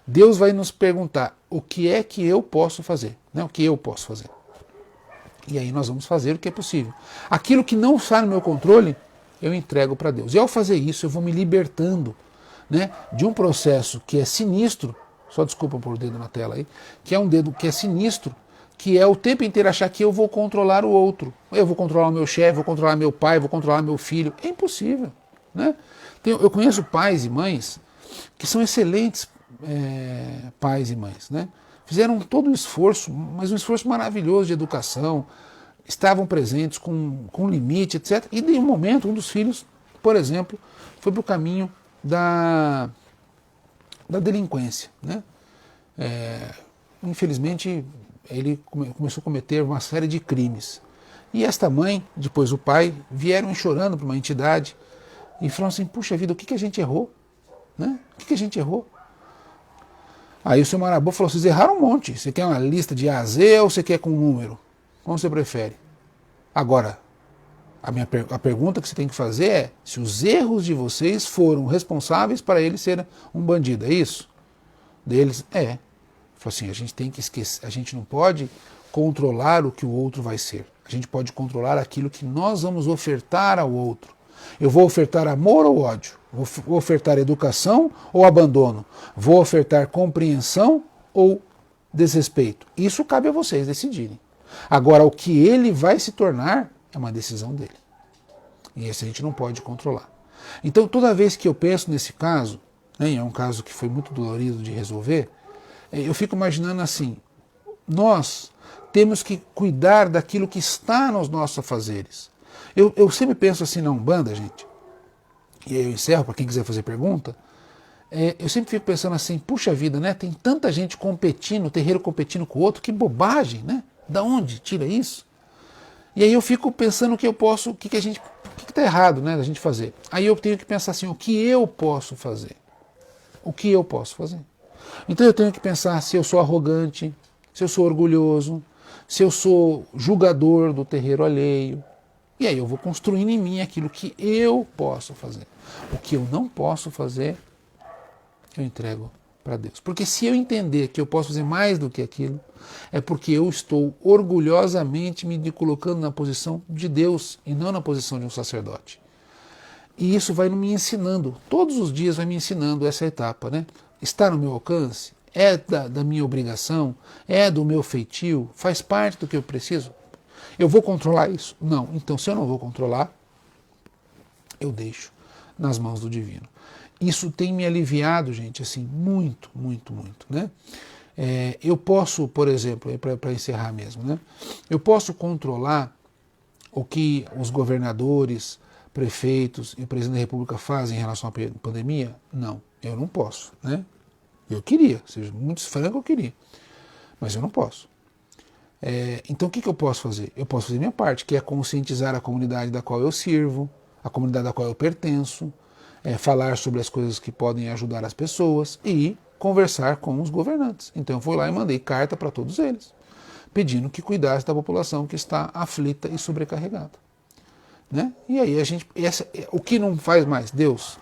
A: Deus vai nos perguntar o que é que eu posso fazer, né? O que eu posso fazer. E aí nós vamos fazer o que é possível. Aquilo que não está no meu controle, eu entrego para Deus. E ao fazer isso, eu vou me libertando, né, de um processo que é sinistro, só desculpa pôr o dedo na tela aí, que é um dedo que é sinistro, que é o tempo inteiro achar que eu vou controlar o outro. Eu vou controlar o meu chefe, vou controlar meu pai, vou controlar meu filho. É impossível, né? Eu conheço pais e mães que são excelentes pais e mães, né? Fizeram todo o esforço, mas um esforço maravilhoso de educação, estavam presentes com limite, etc. E de um momento, um dos filhos, por exemplo, foi para o caminho da delinquência, né? Infelizmente, ele começou a cometer uma série de crimes. E esta mãe, depois o pai, vieram chorando para uma entidade e falaram assim, puxa vida, o que a gente errou? Né? O que a gente errou? Aí o seu Marabô falou, vocês erraram um monte. Você quer uma lista de A a Z ou você quer com um número? Como você prefere? Agora, a pergunta que você tem que fazer é se os erros de vocês foram responsáveis para ele ser um bandido, é isso? Deles, Falou assim, a gente tem que esquecer, a gente não pode controlar o que o outro vai ser. A gente pode controlar aquilo que nós vamos ofertar ao outro. Eu vou ofertar amor ou ódio? Vou ofertar educação ou abandono? Vou ofertar compreensão ou desrespeito? Isso cabe a vocês decidirem. Agora, o que ele vai se tornar é uma decisão dele. E esse a gente não pode controlar. Então, toda vez que eu penso nesse caso, né, é um caso que foi muito dolorido de resolver, eu fico imaginando assim, nós temos que cuidar daquilo que está nos nossos afazeres. Eu sempre penso assim na Umbanda, gente, e aí eu encerro para quem quiser fazer pergunta, eu sempre fico pensando assim, puxa vida, né? Tem tanta gente competindo, terreiro competindo com o outro, que bobagem, né? Da onde tira isso? E aí eu fico pensando o que eu posso, o que está errado, né, da gente fazer. Aí eu tenho que pensar assim, o que eu posso fazer? O que eu posso fazer? Então eu tenho que pensar se eu sou arrogante, se eu sou orgulhoso, se eu sou julgador do terreiro alheio. E aí eu vou construindo em mim aquilo que eu posso fazer. O que eu não posso fazer, eu entrego para Deus. Porque se eu entender que eu posso fazer mais do que aquilo, é porque eu estou orgulhosamente me colocando na posição de Deus e não na posição de um sacerdote. E isso vai me ensinando, todos os dias vai me ensinando essa etapa, né? Está no meu alcance? É da minha obrigação? É do meu feitio? Faz parte do que eu preciso? Eu vou controlar isso? Não. Então, se eu não vou controlar, eu deixo nas mãos do divino. Isso tem me aliviado, gente, assim, muito, muito, muito, né? Eu posso, por exemplo, para encerrar mesmo, né? Eu posso controlar o que os governadores, prefeitos e o presidente da República fazem em relação à pandemia? Não, eu não posso, né? Eu queria, seja muito franco, eu queria, mas eu não posso. Então o que eu posso fazer? Eu posso fazer minha parte, que é conscientizar a comunidade da qual eu sirvo, a comunidade da qual eu pertenço, falar sobre as coisas que podem ajudar as pessoas e conversar com os governantes. Então eu fui lá e mandei carta para todos eles, pedindo que cuidasse da população que está aflita e sobrecarregada. Né? E aí o que não faz mais? Deus,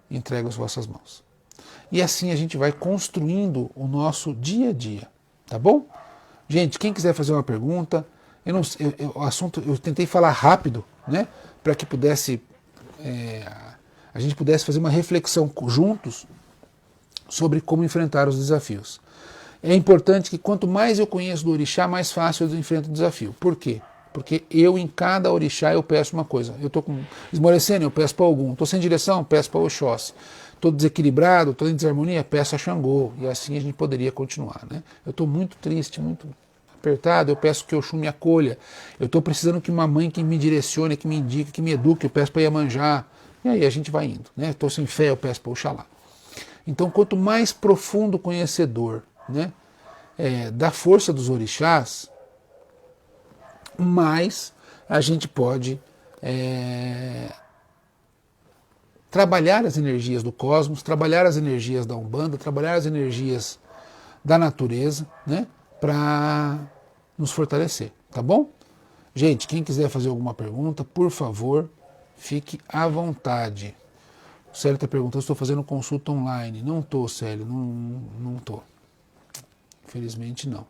A: entrega as vossas mãos. E assim a gente vai construindo o nosso dia a dia. Tá bom? Gente, quem quiser fazer uma pergunta, o assunto eu tentei falar rápido, né? Para que a gente pudesse fazer uma reflexão juntos sobre como enfrentar os desafios. É importante que quanto mais eu conheço do orixá, mais fácil eu enfrento o desafio. Por quê? Porque em cada orixá eu peço uma coisa. Eu estou esmorecendo, eu peço para algum. Estou sem direção, eu peço para Oxóssi. Estou desequilibrado, estou em desarmonia, peço a Xangô. E assim a gente poderia continuar. Né? Eu estou muito triste, muito apertado, eu peço que Oxum me acolha. Eu estou precisando que uma mãe que me direcione, que me indique, que me eduque, eu peço para Iemanjá. E aí a gente vai indo. Né? Estou sem fé, eu peço para Oxalá. Então, quanto mais profundo conhecedor, né, da força dos orixás, mais a gente pode trabalhar as energias do cosmos, trabalhar as energias da Umbanda, trabalhar as energias da natureza, né, para nos fortalecer, tá bom? Gente, quem quiser fazer alguma pergunta, por favor, fique à vontade. O Célio está perguntando se estou fazendo consulta online. Não estou, Célio, não estou. Infelizmente não.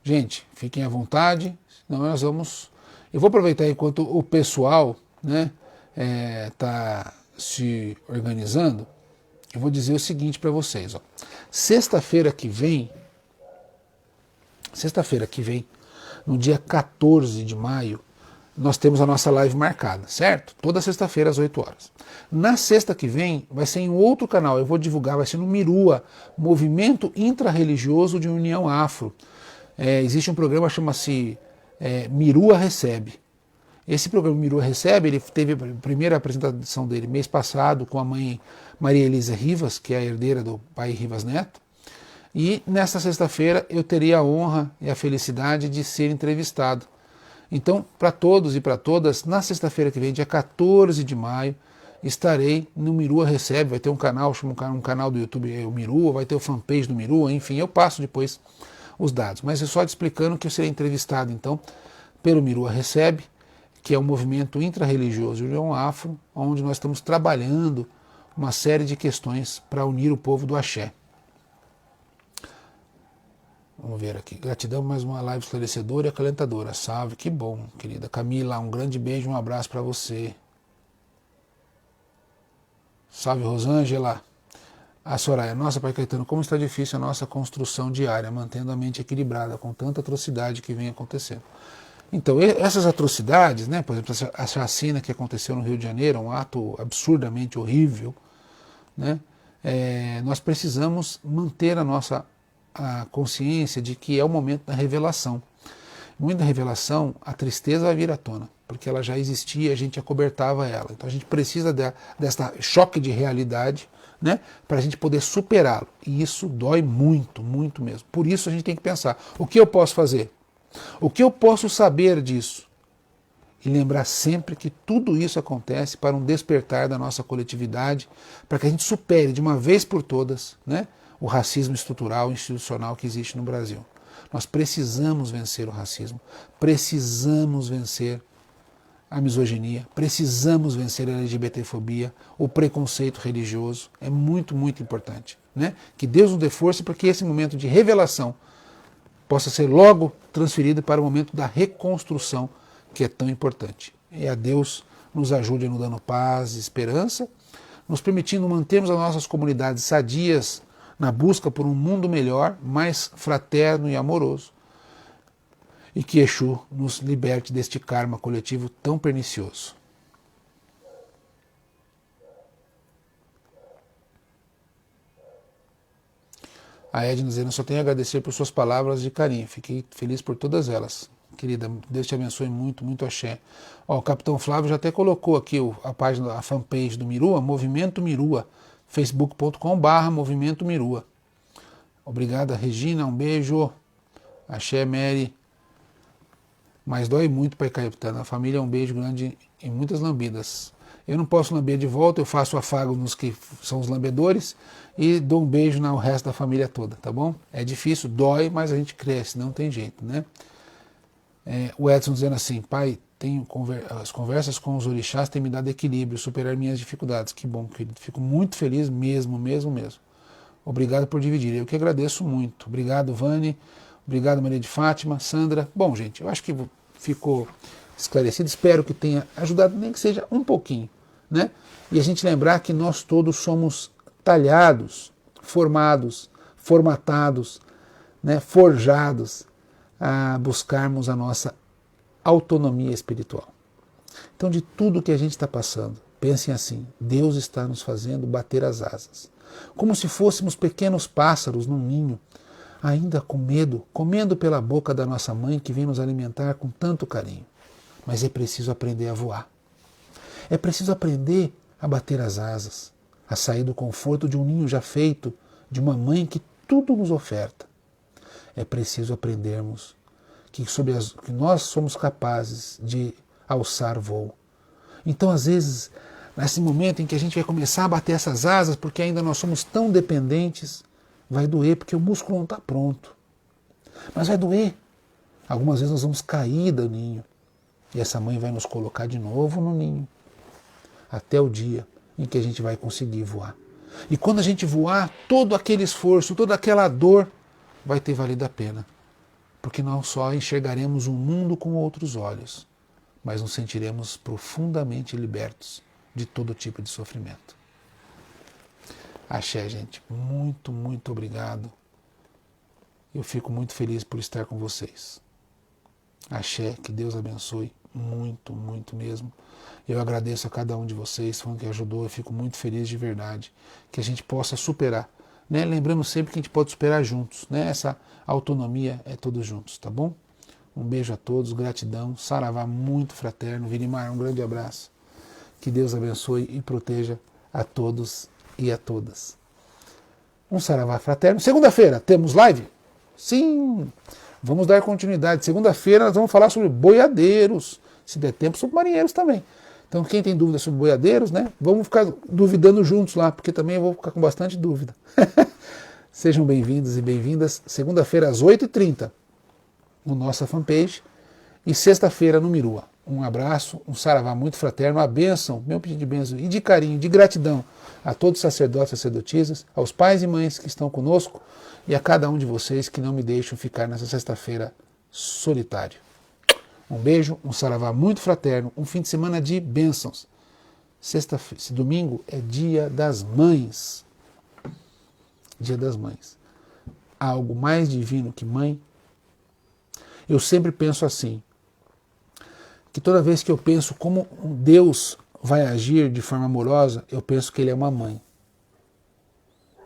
A: Gente, fiquem à vontade, senão nós vamos... Eu vou aproveitar enquanto o pessoal, né, tá se organizando, eu vou dizer o seguinte para vocês. Ó. Sexta-feira que vem, no dia 14 de maio, nós temos a nossa live marcada, certo? Toda sexta-feira às 8 horas. Na sexta que vem, vai ser em outro canal, eu vou divulgar, vai ser no Mirua, Movimento Intra-Religioso de União Afro. Existe um programa que chama-se Mirua Recebe. Esse programa Mirua Recebe, ele teve a primeira apresentação dele mês passado com a mãe Maria Elisa Rivas, que é a herdeira do pai Rivas Neto. E nesta sexta-feira eu terei a honra e a felicidade de ser entrevistado. Então, para todos e para todas, na sexta-feira que vem, dia 14 de maio, estarei no Mirua Recebe, vai ter um canal, chama um canal do YouTube, o Mirua, vai ter o fanpage do Mirua, enfim, eu passo depois os dados. Mas é só te explicando que eu serei entrevistado, então, pelo Mirua Recebe, que é um movimento intra-religioso de União Afro, onde nós estamos trabalhando uma série de questões para unir o povo do Axé. Vamos ver aqui. Gratidão, mais uma live esclarecedora e acalentadora. Salve, que bom, querida. Camila, um grande beijo, um abraço para você. Salve, Rosângela. A Soraya, nossa, Pai Caetano, como está difícil a nossa construção diária, mantendo a mente equilibrada, com tanta atrocidade que vem acontecendo. Então, essas atrocidades, né, por exemplo, a chacina que aconteceu no Rio de Janeiro, um ato absurdamente horrível, né, nós precisamos manter a consciência de que é o momento da revelação. No momento da revelação, a tristeza vai vir à tona, porque ela já existia, a gente acobertava ela. Então a gente precisa dessa choque de realidade, né, para a gente poder superá-lo. E isso dói muito, muito mesmo. Por isso a gente tem que pensar, o que eu posso fazer? O que eu posso saber disso? e lembrar sempre que tudo isso acontece para um despertar da nossa coletividade, para que a gente supere de uma vez por todas, né, o racismo estrutural e institucional que existe no Brasil. Nós precisamos vencer o racismo, precisamos vencer a misoginia, precisamos vencer a LGBTfobia, o preconceito religioso, é muito, muito importante, né? Que Deus nos dê força para que esse momento de revelação possa ser logo transferido para o momento da reconstrução, que é tão importante. E a Deus nos ajude nos dando paz e esperança, nos permitindo mantermos as nossas comunidades sadias na busca por um mundo melhor, mais fraterno e amoroso, e que Exu nos liberte deste karma coletivo tão pernicioso. A Edna dizendo, só tenho a agradecer por suas palavras de carinho, fiquei feliz por todas elas. Querida, Deus te abençoe muito, muito axé. Ó, o Capitão Flávio já até colocou aqui a página, a fanpage do Mirua, Movimento Mirua, facebook.com/Movimento Mirua. Obrigada, Regina, um beijo. Axé, Mary. Mas dói muito para Icaipitana. A família é um beijo grande e muitas lambidas. Eu não posso lamber de volta, eu faço afago nos que são os lambedores e dou um beijo no resto da família toda, tá bom? É difícil, dói, mas a gente cresce, não tem jeito, né? O Edson dizendo assim, pai, as conversas com os orixás têm me dado equilíbrio, superar minhas dificuldades. Que bom, querido. Fico muito feliz mesmo, mesmo, mesmo. Obrigado por dividir. Eu que agradeço muito. Obrigado, Vani. Obrigado, Maria de Fátima, Sandra. Bom, gente, eu acho que ficou esclarecido. Espero que tenha ajudado, nem que seja um pouquinho, né? E a gente lembrar que nós todos somos talhados, formados, formatados, né, forjados a buscarmos a nossa autonomia espiritual. Então, de tudo que a gente está passando, pensem assim, Deus está nos fazendo bater as asas, como se fôssemos pequenos pássaros num ninho, ainda com medo, comendo pela boca da nossa mãe que vem nos alimentar com tanto carinho. Mas é preciso aprender a voar. É preciso aprender a bater as asas, a sair do conforto de um ninho já feito, de uma mãe que tudo nos oferta. É preciso aprendermos que nós somos capazes de alçar voo. Então, às vezes, nesse momento em que a gente vai começar a bater essas asas, porque ainda nós somos tão dependentes, vai doer, porque o músculo não está pronto. Mas vai doer. Algumas vezes nós vamos cair do ninho. E essa mãe vai nos colocar de novo no ninho. Até o dia em que a gente vai conseguir voar. E quando a gente voar, todo aquele esforço, toda aquela dor vai ter valido a pena. Porque não só enxergaremos o mundo com outros olhos, mas nos sentiremos profundamente libertos de todo tipo de sofrimento. Axé, gente. Muito, muito obrigado. Eu fico muito feliz por estar com vocês. Axé, que Deus abençoe muito, muito mesmo. Eu agradeço a cada um de vocês, foi um que ajudou, eu fico muito feliz de verdade, que a gente possa superar, né? Lembrando sempre que a gente pode superar juntos, né? Essa autonomia é todos juntos, tá bom? Um beijo a todos, gratidão, saravá muito fraterno, Virimar, um grande abraço. Que Deus abençoe e proteja a todos e a todas. Um saravá fraterno. Segunda-feira temos live? Sim! Vamos dar continuidade. Segunda-feira nós vamos falar sobre boiadeiros. Se der tempo, sobre marinheiros também. Então, quem tem dúvida sobre boiadeiros, né? Vamos ficar duvidando juntos lá, porque também eu vou ficar com bastante dúvida. Sejam bem-vindos e bem-vindas. Segunda-feira às 8h30, no nossa fanpage. E sexta-feira no Mirua. Um abraço, um saravá muito fraterno, uma bênção, meu pedido de bênção e de carinho, de gratidão a todos os sacerdotes e sacerdotisas, aos pais e mães que estão conosco e a cada um de vocês que não me deixam ficar nessa sexta-feira solitário. Um beijo, um saravá muito fraterno, um fim de semana de bênçãos. Esse domingo é Dia das Mães. Dia das Mães. Há algo mais divino que mãe? Eu sempre penso assim, que toda vez que eu penso como Deus vai agir de forma amorosa, eu penso que Ele é uma mãe.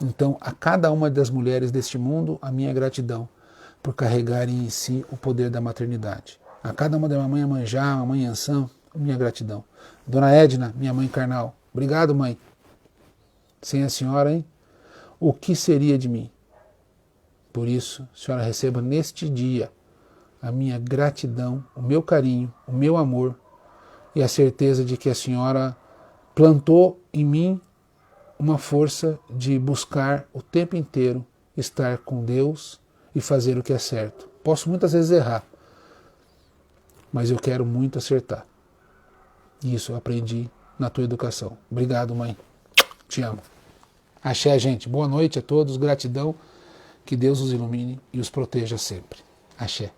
A: Então, a cada uma das mulheres deste mundo, a minha gratidão por carregarem em si o poder da maternidade. A cada uma da minha mãe Manjá, a mãe Ansan, minha gratidão. Dona Edna, minha mãe carnal, obrigado, mãe. Sem a senhora, hein? O que seria de mim? Por isso, a senhora receba neste dia a minha gratidão, o meu carinho, o meu amor e a certeza de que a senhora plantou em mim uma força de buscar o tempo inteiro estar com Deus e fazer o que é certo. Posso muitas vezes errar, mas eu quero muito acertar. Isso eu aprendi na tua educação. Obrigado, mãe. Te amo. Axé, gente. Boa noite a todos. Gratidão. Que Deus os ilumine e os proteja sempre. Axé.